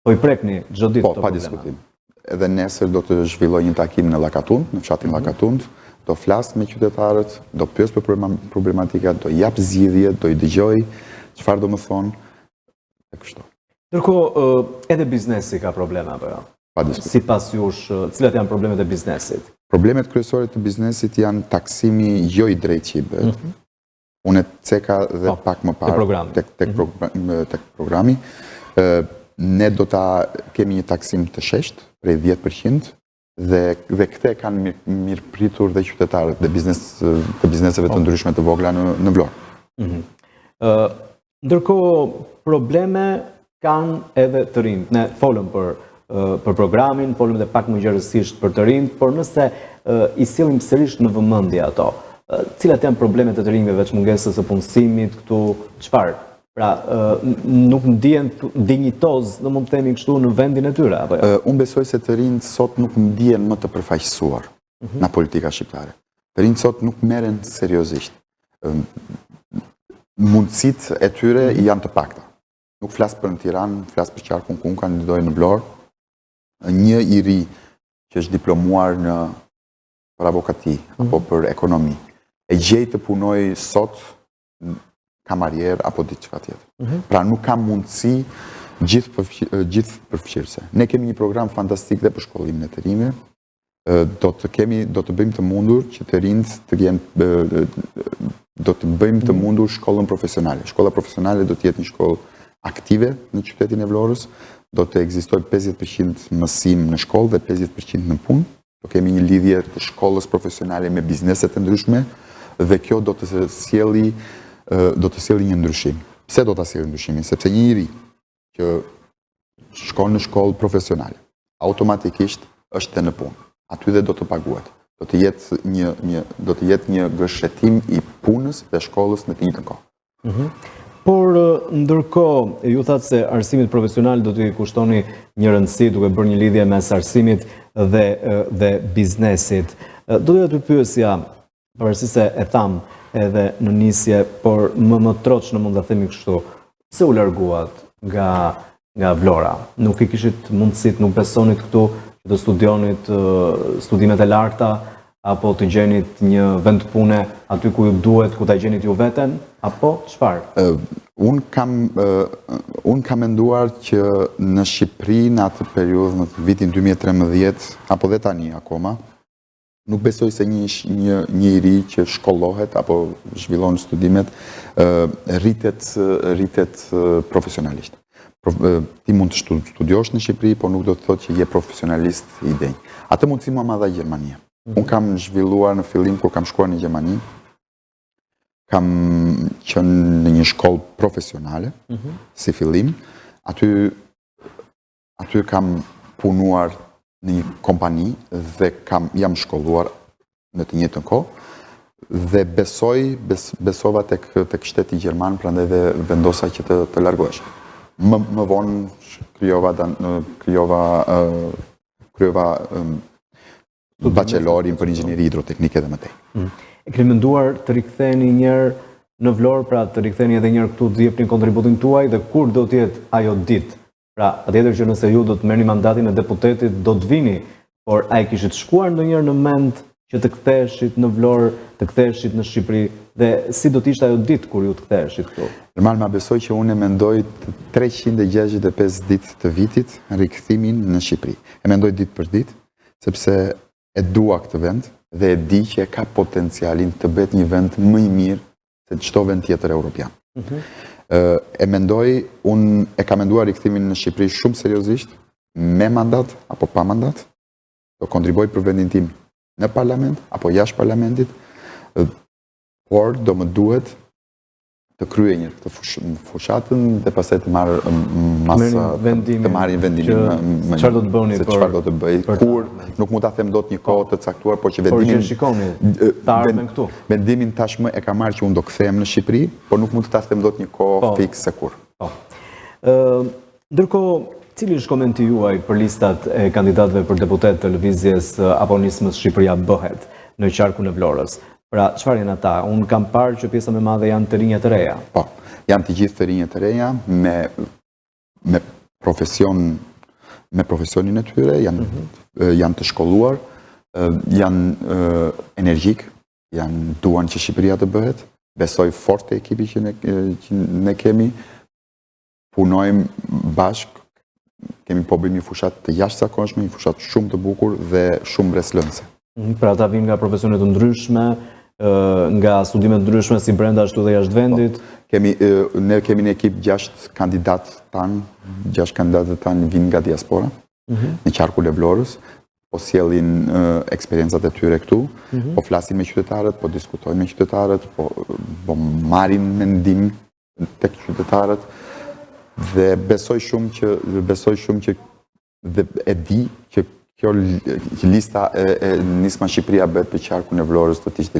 Po i prekni çdo ditë këto probleme. Po, pa diskutim. Edhe nesër do të zhvilloj një takim në Llakatund, në fshatin Llakatund, do flas me qytetarët, do pyes për problematikat, do jap zgjidhje, do i dëgjoj çfarë do më thonë e kështu. Ndërkohë edhe biznesi ka probleme apo jo? Pa diskutim. Sipas jush, cilat janë problemet e biznesit? Problemet kryesore të biznesit janë taksimi jo i drejtë që i bëhet. Unë ceka dhe pak më parë tek programi. Ne do ta kemi një taksim të shesht, prej 10%, dhe këte kanë mirë pritur dhe qytetarët dhe bizneseve të ndryshme të vogla në Vlorë. Ndërkohë, probleme kanë edhe të rinjt. Ne folëm për programin, folëm dhe pak më gjerësisht për të rinjt, por nëse i sillim sërish në vëmendje ato, cilat janë problemet e të rinjve veç mungesës së punësimit këtu, çfarë? Pra, nuk ndihen dinjitoz, do mund të themi kështu, në vendin e tyre, apo jo? Unë besoj se të rinjt sot nuk ndihen më të përfaqësuar nga politika shqiptare. Të rinjt sot nuk merren seriozisht. Mundësitë e tyre janë të pakta. Nuk flas për në Tiranë, flas për qarkun ku unë kandidoj në Vlorë. Një i ri që është diplomuar për avokati apo për ekonomi, e gjej të punoj sot kamarier apo diçka tjetër. Pra nuk kam mundësi gjithë përfshirëse. Ne kemi një program fantastik dhe për shkollimin e të rinjve. Do të bëjmë të mundur që të rinjt të jenë do të bëjmë të mundur shkollën profesionale. Shkolla profesionale do të jetë një shkollë aktive në qytetin e Vlorës, do të ekzistoj 50% mësim në shkollë dhe 50% në punë. Do kemi një lidhje të shkollës profesionale me bizneset e ndryshme dhe kjo do të sjellë një ndryshim. Pse do të sjellë ndryshimin? Sepse një njeri që shkon në shkollë profesionale, automatikisht është në punë. Aty dhe do të paguhet. Do të jetë një gëshetim i punës dhe shkollës në të njëjtën kohë. Por ndërkohë ju thatë se arsimit profesional do t'i kushtoni një rëndësi duke bërë një lidhje mes arsimit dhe biznesit. Do t'ja të pyesja, pavarësisht se e tham edhe në nisje, por më troç në mund të themi kështu, pse u larguat nga Vlora? Nuk i kishit mundësit, nuk besonit këtu që të studionit studimet e larta, apo të gjenit një vend pune aty ku ju duhet, ku ta gjenit ju veten, apo çfarë? Unë kam menduar që në Shqipëri në atë periudhë, në vitin 2013, apo dhe tani akoma, nuk besoj se një iri që shkollohet apo zhvillon studimet rritet profesionalisht. Ti mund të studiosh në Shqipëri, por nuk do të thotë që je profesionalist i denj. Atë mundësi mua ma dha Gjermania. Unë kam zhvilluar në fillim, kur kam shkuar në Gjermani, kam qenë në një shkollë profesionale, si fillim, aty kam punuar në një kompani dhe jam shkolluar në të njëjtën kohë dhe besova tek shteti gjerman, prandaj dhe vendosa që të largohesh. Më vonë kryova bachelorin për inxhinieri hidroteknike dhe mëtej. E keni menduar të riktheheni njerë në Vlorë, pra të riktheheni edhe njerë këtu të jepni kontributin tuaj dhe kur do të jetë ajo ditë? Pra, patjetër që nëse ju do të merrni mandatin e deputetit, do të vini, por a i kishit shkuar ndonjëherë në mend që të ktheheshit në Vlorë, të ktheheshit në Shqipëri, dhe si do të ishte ajo ditë kur ju të ktheheshit këtu? Normal, ma besoj që unë e mendoj 365 ditë të vitit rikthimin në Shqipëri. E mendoj ditë për ditë, sepse e dua këtë vend dhe e di që e ka potencialin të bëhet një vend më i mirë se çdo vend tjetër europian. E mendoj, unë e ka menduar rikthimin në Shqipëri shumë seriozisht, me mandat apo pa mandat, do kontriboj për vendin tim në parlament apo jashtë parlamentit, por do më duhet të kryej një këtë fushatën dhe pastaj të marrë të marrin vendimin çfarë do të bëni se çfarë do të bëj, kur nuk mund ta them dot një kohë të caktuar, por që vendimin shikoni të ardhmen këtu. Vendimin tashmë e kam marrë që unë do kthehem në Shqipëri, por nuk mund të ta them dot një kohë fikse kur. Ndërkohë, cili është komenti juaj për listat e kandidatëve për deputet të lëvizjes apo nismës Shqipëria bëhet në qarkun e Vlorës? Pra, çfarë janë ata? Unë kam parë që pjesa më e madhe janë të rinjë të reja. Po, janë të gjithë të rinjë të reja me profesionin e tyre, janë të shkolluar, janë energjik, duan që Shqipëria të bëhet, besoj fort e ekipi që ne kemi, punojmë bashkë, kemi po bëjmë një fushat të jashtëzakonshme, një fushat shumë të bukur dhe shumë breslënse. Pra ata vinë nga profesionet të ndryshme, nga studimet të ndryshme si brenda ashtu dhe jashtë vendit. Ne kemi në ekip 6 kandidatë tanë vinë nga diaspora, në qarkun e Vlorës, po sjellin eksperiencat e tyre këtu, po flasin me qytetarët, po diskutojnë me qytetarët, po marrin mendim tek qytetarët dhe besoj shumë që dhe e di që kjo lista e nisma Shqipëria bëhet për qarkun e Vlorës do të ishte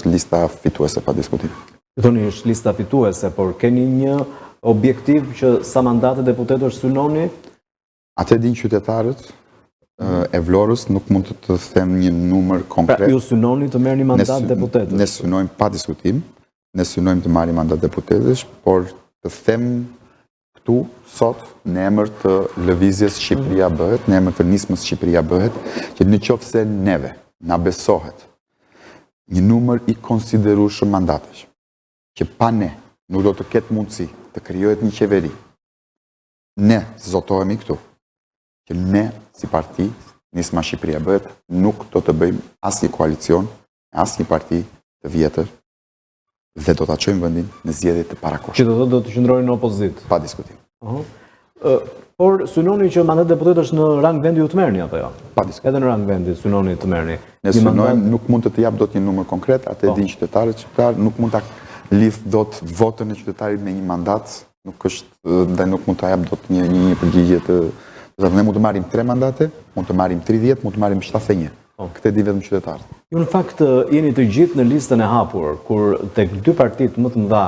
lista fituese pa diskutim. Thoni është lista fituese, por keni një objektiv që sa mandate deputetësh synoni? Atë din qytetarët e Vlorës, nuk mund të them një numër konkret. Pra ju synoni të merrni mandat deputetësh? Ne synojmë pa diskutim, ne synojmë të marrim mandat deputetësh, por të them këtu sot në emër të lëvizjes Shqipëria bëhet, në emër të nismës Shqipëria bëhet, që në qoftë se neve na besohet një numër i konsiderueshëm mandatesh, që pa ne nuk do të ketë mundësi të krijohet një qeveri. Ne zotohemi këtu, që ne si parti, Nisma Shqipëria bëhet, nuk do të bëjmë asnjë koalicion, asnjë parti të vjetër dhe do ta çojmë vendin në zgjedhjet të parakohshme. Që do të qëndrojnë në opozitë. Pa diskutim. Por synoni që mandat deputet është në rang vendi ju të merrni apo jo? Pa diskutim. Edhe në rang vendi synoni të merrni. Ne synojmë, nuk mund të jap dot një numër konkret, atë e din qytetarët shqiptar, nuk mund ta lidh dot votën e qytetarit me një mandat, nuk është ndaj nuk mund ta jap dot një përgjigje të ne mund të marrim 3 mandate, mund të marrim 30, mund të marrim 71. Këtë di vetëm qytetarët. Ju në fakt jeni të gjithë në listën e hapur, kur tek 2 partitë më të mëdha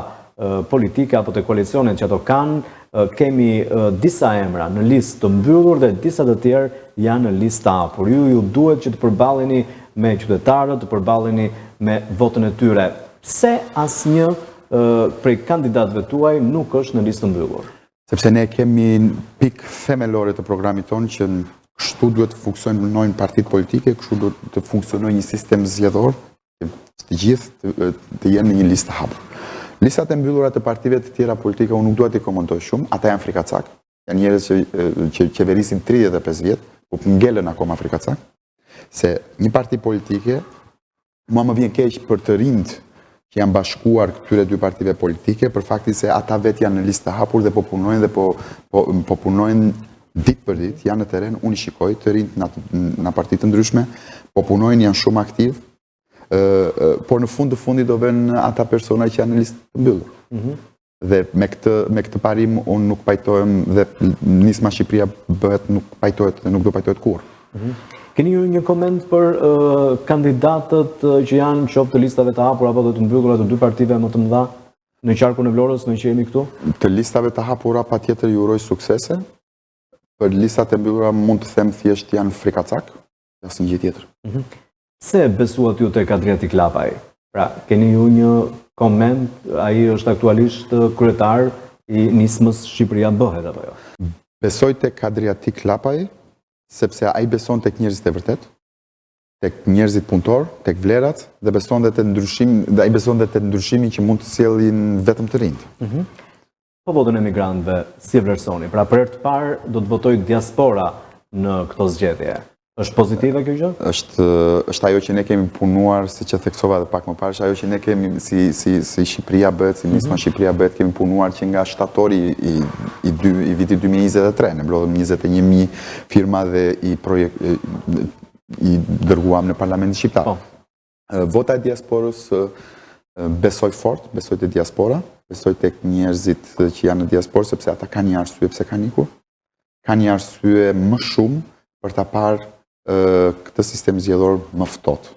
politike apo të koalicionet që ato kanë, kemi disa emra në listë të mbyllur dhe disa të tjerë janë në listë të hapur. Ju duhet që të përballeni me qytetarët, të përballeni me votën e tyre. Pse asnjë prej kandidatëve tuaj nuk është në listë të mbyllur? Sepse ne kemi pikë themelore të programit tonë që kështu duhet të funksionojnë partitë politike, kështu duhet të funksionojë një sistem zgjedhor, që të gjithë të jenë në një listë të hapur. Listat e mbyllura të partive të tjera politike unë nuk dua t'i komentoj shumë, ata janë frikacak, janë njerëz që qeverisin 35 vjet, po ngelen akoma frikacak, se një parti politike mua më vjen keq për të rinjt që janë bashkuar këtyre 2 partive politike për faktin se ata vetë janë në listë të hapur dhe po punojnë dhe po punojnë ditë për ditë, janë në teren, unë i shikoj të rinjt në partitë të ndryshme, po punojnë, janë shumë aktiv, por në fund të fundit do vënë ata persona që janë në listë të mbyllur. Dhe me këtë parim unë nuk pajtohem dhe Nisma Shqipëria bëhet nuk do pajtohet kurrë. Keni ju një koment për kandidatët që janë qoftë të listave të hapura apo të mbyllura të 2 partive më të mëdha në qarkun e Vlorës, në që jemi këtu? Të listave të hapura patjetër ju uroj suksese. Për listat e mbyllura mund të them thjesht janë frikacak, asnjë gjë tjetër. Se besuat ju tek Adriatik Lapaj? Pra, keni ju një koment, ai është aktualisht kryetar i Nismës Shqipëria bëhet apo jo? Besoj tek Adriatik Lapaj, sepse ai beson tek njerëzit e vërtet, tek njerëzit punëtor, tek vlerat dhe beson dhe te ai beson dhe te ndryshimin që mund të sjellin vetëm të rinjt. Po votën e migrantëve si vlerësoni? Pra për herë të parë do të votojë diaspora në këto zgjedhje. Është pozitive kjo gjë? Është ajo që ne kemi punuar, siç e theksova edhe pak më parë, ajo që ne kemi si Shqipëria bëhet, si Nisma Shqipëria bëhet, kemi punuar që nga shtatori i vitit 2023, ne mblodhëm 21.000 firma dhe i dërguam në Parlamentin Shqiptar. Vota e diasporës besoj fort, besoj te diaspora, besoj tek njerëzit që janë në diasporë, sepse ata kanë një arsye pse kanë ikur, kanë një arsye më shumë për ta parë këtë sistem zgjedhor më ftohtë.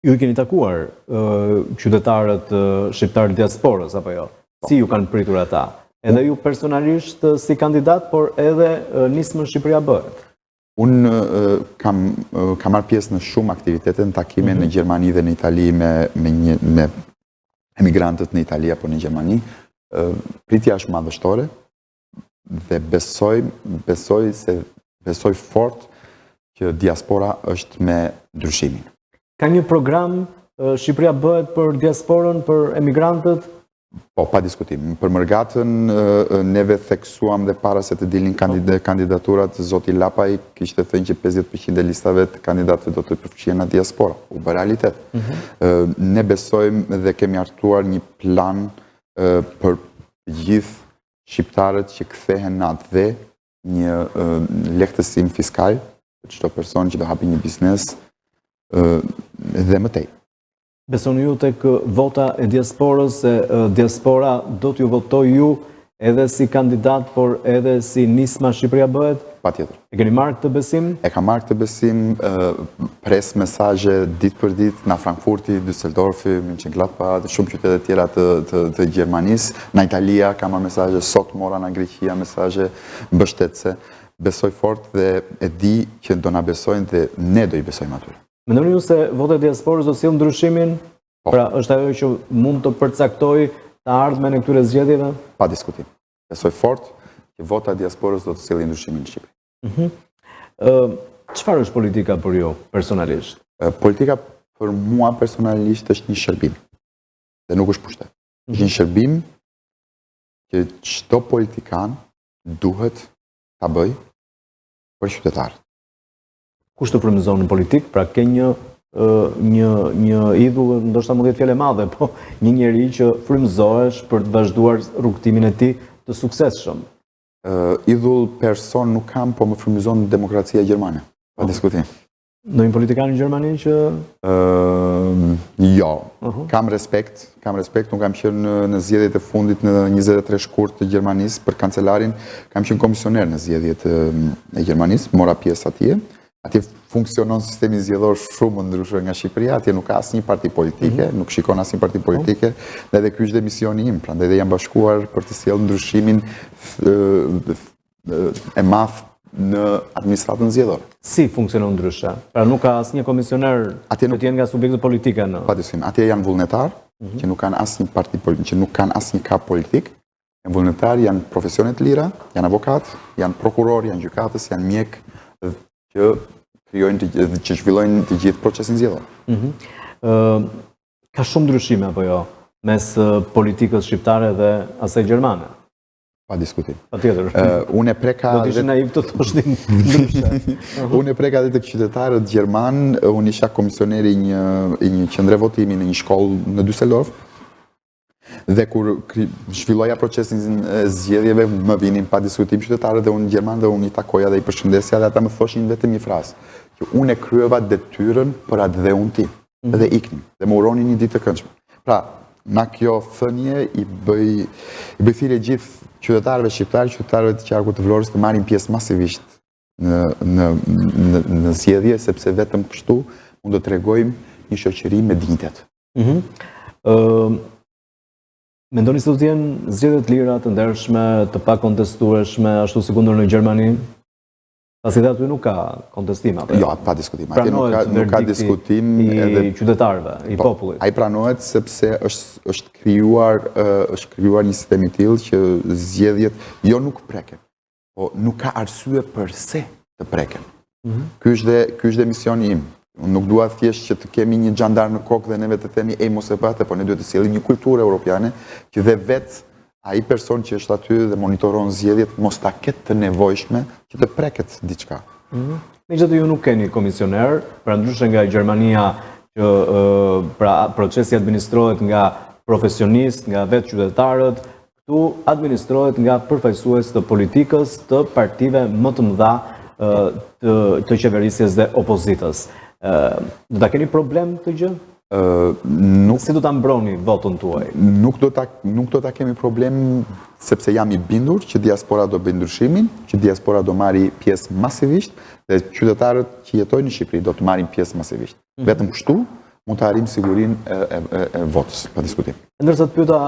Ju keni takuar qytetarët shqiptarë diasporës apo jo? Si ju kanë pritur ata? Edhe ju personalisht si kandidat, por edhe Nismën Shqipëria bëhet? Unë kam marrë pjesë në shumë aktivitete, në takime në Gjermani dhe në Itali me emigrantët në Itali apo në Gjermani. Pritja është madhështore dhe besoj fort që diaspora është me ndryshimin. Ka një program Shqipëria bëhet për diasporën, për emigrantët? Po, pa diskutim. Për Mërgatën, neve theksuam dhe para se të dilin kandidaturat, zoti Lapaj kishte thënë që 50% e listave të kandidatëve do të përfshien në diaspora. U bë realitet. Ne besojmë dhe kemi hartuar një plan për gjithë shqiptarët që kthehen në atë dhe një lehtësim fiskal për çdo person që do hapi një biznes dhe më tej. Besoni ju tek vota e diasporës, se diaspora do t'ju votoj ju edhe si kandidat, por edhe si Nisma Shqipëria bëhet? Patjetër. E keni marrë këtë besim? E kam marrë këtë besim, pres mesazhe ditë për ditë nga Frankfurti, Düsseldorfi, Mönchengladbach, shumë qytete tjera të Gjermanisë. Në Italia kam marrë mesazhe, sot mora nga Greqia mesazhe mbështetëse. Besoj fort dhe e di që do na besojnë dhe ne do i besojmë atyre. Mendoni ju se vota e diasporës do sjellë ndryshimin? Pra është ajo që mund të përcaktoj të ardhmen e këtyre zgjedhjeve? Pa diskutim. Besoj fort që vota diasporës do të sjellë ndryshimin në Shqipëri. Çfarë është politika për ju personalisht? Politika për mua personalisht është një shërbim dhe nuk është pushtet. Është një shërbim që çdo politikan duhet ta bëj për qytetarët. Kush të frymëzon në politik? Pra ke një idhull, ndoshta mund të jetë fjalë e madhe, po një njeri që frymëzohesh për të vazhduar rrugtimin e tij të suksesshëm. Idhull person nuk kam, po më frymëzon demokracia gjermane. Pa diskutim. Ndonjë politikan në Gjermani që jo, kam respekt, nuk kam qenë në zgjedhjet e fundit në 23 shkurt të Gjermanisë për kancelarin, kam qenë komisioner në zgjedhjet e Gjermanisë, mora pjesë atje. Atje funksionon sistemi zgjedhor shumë ndryshe nga Shqipëria, atje nuk ka asnjë parti politike, nuk shikon asnjë parti politike, dhe edhe ky është dhe misioni im, prandaj dhe jam bashkuar për të sjellë ndryshimin e madh në administratën zgjedhore. Si funksionon ndryshe? Pra nuk ka asnjë komisioner që të jenë nga subjektet politike në. Padyshim, atje janë vullnetar që nuk kanë asnjë parti politik, që nuk kanë asnjë kap politik. Janë vullnetar, janë profesione të lira, janë avokat, janë prokuror, janë gjykatës, janë mjek që që zhvillojnë të gjithë procesin zgjedhor. Ka shumë ndryshime apo jo mes politikës shqiptare dhe asaj gjermane? Pa diskutim. Patjetër. Unë e preka do të ishin naiv të thoshnin ndryshe. Unë e preka edhe të qytetarët gjerman, unë isha komisioneri i një qendre votimi në një shkollë në Düsseldorf. Dhe kur zhvilloja procesin e zgjedhjeve, më vinin pa diskutim qytetarët dhe unë në Gjerman dhe unë i takoja dhe i përshëndesja dhe ata më thoshin vetëm një frazë, që unë e kryeva detyrën për atë dhe unë ti, dhe iknim, dhe më uronin një ditë të këndshme. Pra, nga kjo thënie i bëj thirrje gjithë qytetarëve shqiptarë, qytetarëve të qarkut të Vlorës të marrin pjesë masivisht në zgjedhje, sepse vetëm kështu mund të tregojmë një shoqëri me dinjitet. Mendoni se do të jenë zgjedhje të lira, të ndershme, të pakontestueshme, ashtu si kundër në Gjermani? Pasi aty nuk ka kontestim apo? Jo, pa diskutim. Atje nuk ka diskutim i qytetarëve, i popullit. Ai pranohet sepse është krijuar një sistem i tillë që zgjedhjet jo nuk preken, po nuk ka arsye përse të preken. Ky është dhe misioni im. Unë nuk dua thjesht që të kemi një xhandar në kokë dhe neve të themi ej mos e bëte, po ne duhet të sjellim një kulturë europiane që dhe vetë ai person që është aty dhe monitoron zgjedhjet mos ta ketë të nevojshme që të preket diçka. Megjithatë ju nuk keni komisioner, pra ndryshe nga Gjermania që pra procesi administrohet nga profesionistë, nga vetë qytetarët, këtu administrohet nga përfaqësues të politikës, të partive më të mëdha të qeverisjes dhe opozitës. Do ta keni problem këtë gjë? Si do ta mbroni votën tuaj? Nuk do ta kemi problem sepse jam i bindur që diaspora do bëjë ndryshimin, që diaspora do marrë pjesë masivisht dhe qytetarët që jetojnë në Shqipëri do të marrin pjesë masivisht. Vetëm kështu mund të arrijmë sigurinë e votës, pa diskutim. Ndërsa të pyeta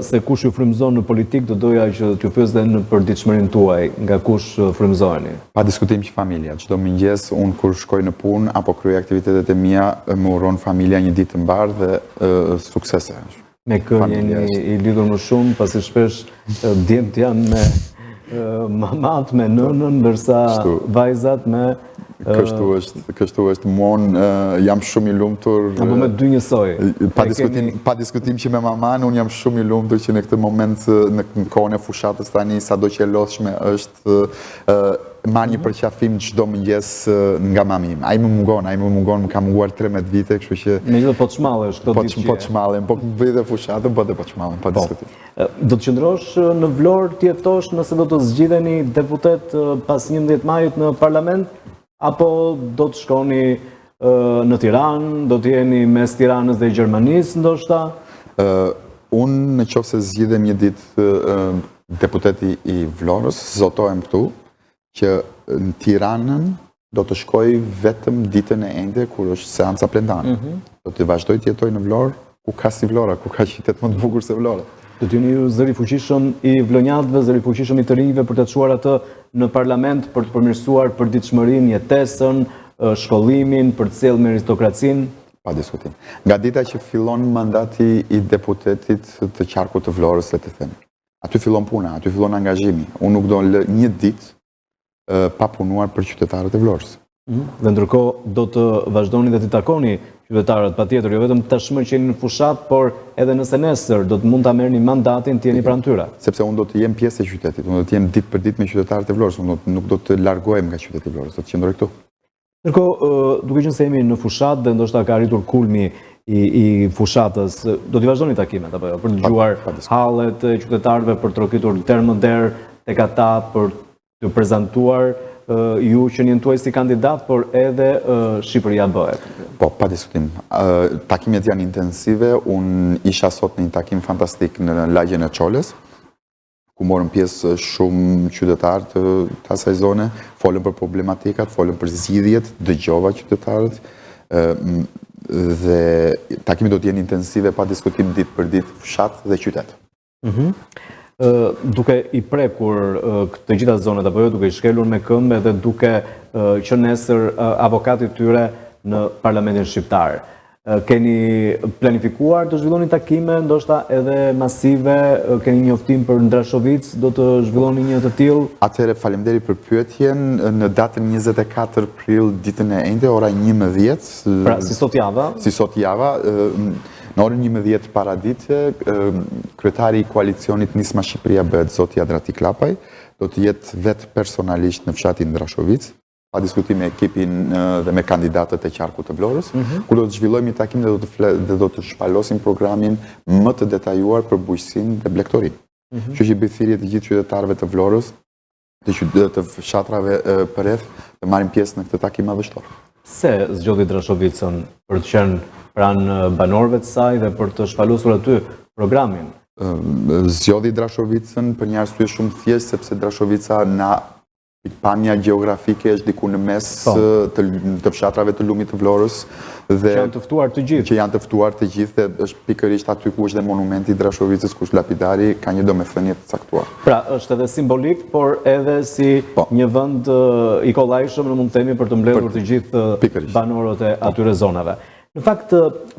se kush ju frymëzon në politikë, do doja që t'ju pyes edhe në përditshmërinë tuaj, nga kush frymëzoheni? Pa diskutim që familja. Çdo mëngjes unë kur shkoj në punë apo kryej aktivitetet e mia, më uron familja një ditë të mbarë dhe suksese. Me kë jeni i lidhur më shumë, pasi shpesh djemt janë me mamat, me nënën, ndërsa vajzat me Kështu është, mon jam shumë i lumtur. Apo me dy njësoj. Pa diskutim që me maman, unë jam shumë i lumtur që në këtë moment, në kohën e fushatës tani, sado që e lodhshme është marrë një përqafim çdo mëngjes nga mami im. Ai më mungon, më ka munguar 13 vite, kështu që megjithatë po të shmallesh këto ditë. Po të shmallem, po bëj dhe fushatën, po të shmallem, pa diskutim. Do të qëndrosh në Vlorë, të jetosh nëse do të zgjidheni deputet pas 11 majit në parlament? Apo do të shkoni në Tiranë, do të jeni mes Tiranës dhe Gjermanisë, ndoshta? Unë në qoftë se zgjidhem një ditë deputeti i Vlorës, zotohem këtu, që në Tiranën do të shkoj vetëm ditën e ende kur është seanca plendane. Do të vazhdoj të jetoj në Vlorë, ku ka si Vlora, ku ka qytet më të bukur se Vlora. Do të jeni zëri fuqishëm i vlonjatëve, zëri fuqishëm i të rinjve për të çuar atë në parlament për të përmirësuar përditshmërinë, jetesën, shkollimin, për të sjellë meritokracinë? Pa diskutim. Nga dita që fillon mandati i deputetit të qarkut të Vlorës, le të them, Aty fillon puna, aty fillon angazhimi. Unë nuk do lë një ditë pa punuar për qytetarët e Vlorës. Dhe ndërkohë do të vazhdoni dhe të takoni qytetarët patjetër, jo vetëm tashmë që jeni në fushat, por edhe nëse nesër do të mund ta merrni mandatin të jeni pranë tyre. Sepse unë do të jem pjesë e qytetit, unë do të jem ditë për ditë me qytetarët e Vlorës, unë nuk do të largohem nga qyteti i Vlorës, do të qëndroj këtu. Ndërkohë, duke qenë se jemi në fushat dhe ndoshta ka arritur kulmi i fushatës, do t'i vazhdoni takimet apo jo, për të dëgjuar hallet e qytetarëve, për të trokitur termë der tek ata, për të prezantuar ju që njën tuaj si kandidat, por edhe Shqipëria bëhet. Po, pa diskutim. Takimet janë intensive, unë isha sot në një takim fantastik në lagjen e Çoles, ku morën pjesë shumë qytetarë të asaj zone, folën për problematikat, folën për zgjidhjet, dëgjova qytetarët, dhe takimit do të jenë intensive, pa diskutim ditë për ditë, fshat dhe qytet. Duke i prekur të gjitha zonat apo jo, duke i shkelur me këmbë edhe duke që nesër avokatit tyre në Parlamentin Shqiptar. Keni planifikuar të zhvilloni takime, ndoshta edhe masive, keni njoftim për Ndrashovic, do të zhvilloni një të tillë? Atëherë faleminderit për pyetjen, në datën 24 prill ditën e enjte, ora 11. Pra, si sot java? Si sot java, në orën 11 paradite, kryetari i koalicionit Nisma Shqipëria bëhet zoti Adrati Klapaj, do të jetë vetë personalisht në fshatin Ndrashovic, pa diskutim me ekipin dhe me kandidatët e qarkut të Vlorës, ku do të zhvillojmë një takim dhe do të shpalosim programin më të detajuar për bujqësinë dhe blegtorin. Që i bëj thirrje të gjithë qytetarëve të Vlorës, të fshatrave përreth, të marrin pjesë në këtë takim madhështor. Pse zgjodhi Ndrashovicën për të qenë pranë banorëve të saj dhe për të shpalosur aty programin? Zgjodhi Ndrashovicën për një arsye shumë thjeshtë, sepse Ndrashovica na pamja gjeografike është diku në mes të fshatrave të lumit të Vlorës. Që janë tëftuar të gjithë. Që janë tëftuar të gjithë dhe është pikërisht aty ku është dhe monumenti Ndrashovicës, ku është lapidari, ka një domethënie të caktuar. Pra, është edhe simbolik, por edhe si një vend i kollajshëm, në mund të themi, për të mbledhur të gjithë banorët e atyre zonave. Në fakt,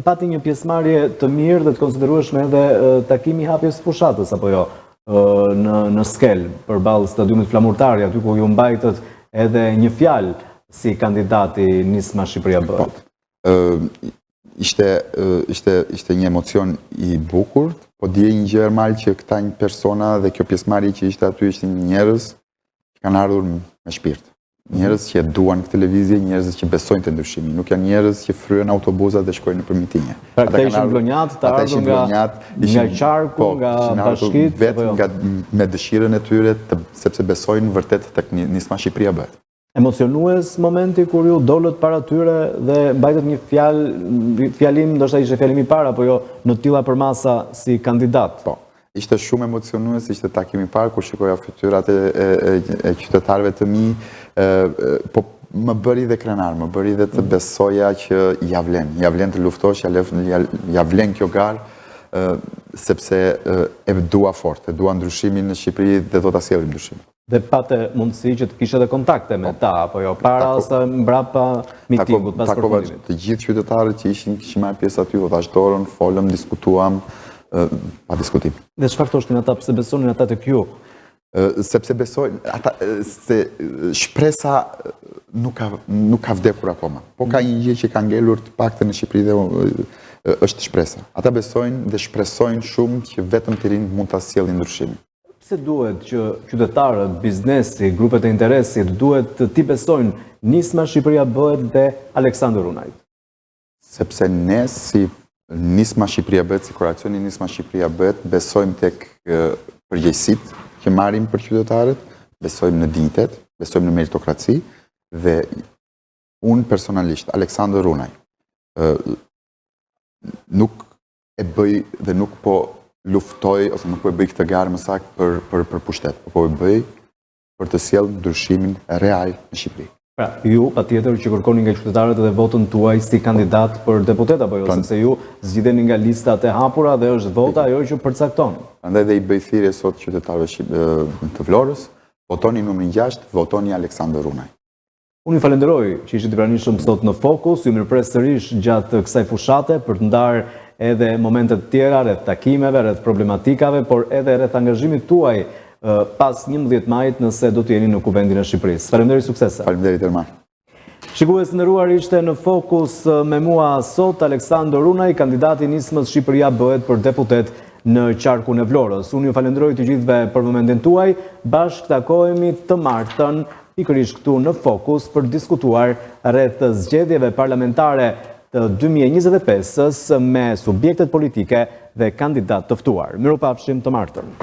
pati një pjesëmarrje të mirë dhe të konsiderueshme edhe takimi hapjes fushatës, apo jo? Në skel përballë stadiumit Flamurtari, aty ku ju mbajtët edhe një fjalë si kandidati Nisma Shqipëria bëhet. Ishte një emocion i bukur, po dje një gjë normal që këta një persona dhe kjo pjesëmarrje që ishte aty ishte njerëz që kanë ardhur me shpirt. Njerëz që duan këtë lëvizje, njerëz që besojnë te ndryshimi, nuk janë njerëz që fryen autobuzat dhe shkojnë nëpër mitinge. Pra ata ishin blonjat, të ardhur nga qarku, nga bashkitë, vetë me dëshirën e tyre, sepse besojnë vërtet tek Nisma Shqipëria bëhet. Emocionues momenti kur ju dolët para tyre dhe mbajtët një fjalim, ndoshta ishte fjalim i parë apo jo, në tilla përmasa si kandidat? Po. Ishte shumë emocionues, ishte takimi i parë kur shikoja fytyrat e qytetarëve të mi, po më bëri dhe krenar, më bëri dhe të besoja që ja vlen të luftosh, ja vlen kjo garë, sepse e dua fort, e dua ndryshimin në Shqipëri dhe do ta sjellim ndryshimin. Dhe pate mundësi që të kishe dhe kontakte me ta, apo jo, para ose mbrapa mitingut, pas përfundimit? Të gjithë qytetarët që kishin marrë pjesë aty, votashtorën, folëm, diskutuam, pa diskutim. Dhe çfarë thoshtin ata, pse besonin ata tek ju? Sepse besojnë, se shpresa nuk ka vdekur akoma. Po ka një gjë që ka ngelur të paktën në Shqipëri dhe është shpresa. Ata besojnë dhe shpresojnë shumë që vetëm të rinj mund ta sjellin ndryshimin. Pse duhet që qytetarët, biznesi, grupet e interesit duhet të besojnë Nisma Shqipëria bëhet dhe Aleksandër Runajt? Sepse ne si Nisma Shqipëria bëhet, si koalicioni Nisma Shqipëria bëhet, besojmë tek përgjegjësitë që marrim për qytetarët, besojmë në dinjitet, besojmë në meritokraci dhe unë personalisht, Aleksandër Runaj, nuk e bëj dhe nuk po luftoj ose nuk po e bëj këtë garë më saktë për pushtet, po e bëj për të sjellë ndryshimin real në Shqipëri. Pra, ju patjetër që kërkoni nga qytetarët edhe votën tuaj si kandidat për deputet apo jo, sepse ju zgjidheni nga listat e hapura dhe është vota ajo që përcakton. Prandaj dhe i bëj thirrje sot qytetarëve të Vlorës, votoni numrin 6, votoni Aleksandër Runaj. Unë ju falenderoj që ishit i pranishëm sot në Fokus, ju mirëpres sërish gjatë kësaj fushate për të ndarë edhe momentet tjera rreth takimeve, rreth problematikave, por edhe rreth angazhimit tuaj pas 11 majit nëse do të jeni në Kuvendin e Shqipërisë. Faleminderit, suksese. Faleminderit Erman. Shikues nderuar, ishte në fokus me mua sot Aleksandër Runaj, kandidati i Nismës Shqipëria bëhet për deputet në qarkun e Vlorës. Unë ju falenderoj të gjithëve për momentin tuaj. Bashkë takohemi të martën pikërisht këtu në fokus për diskutuar rreth zgjedhjeve parlamentare të 2025-s me subjektet politike dhe kandidat të ftuar. Mirupafshim të martën.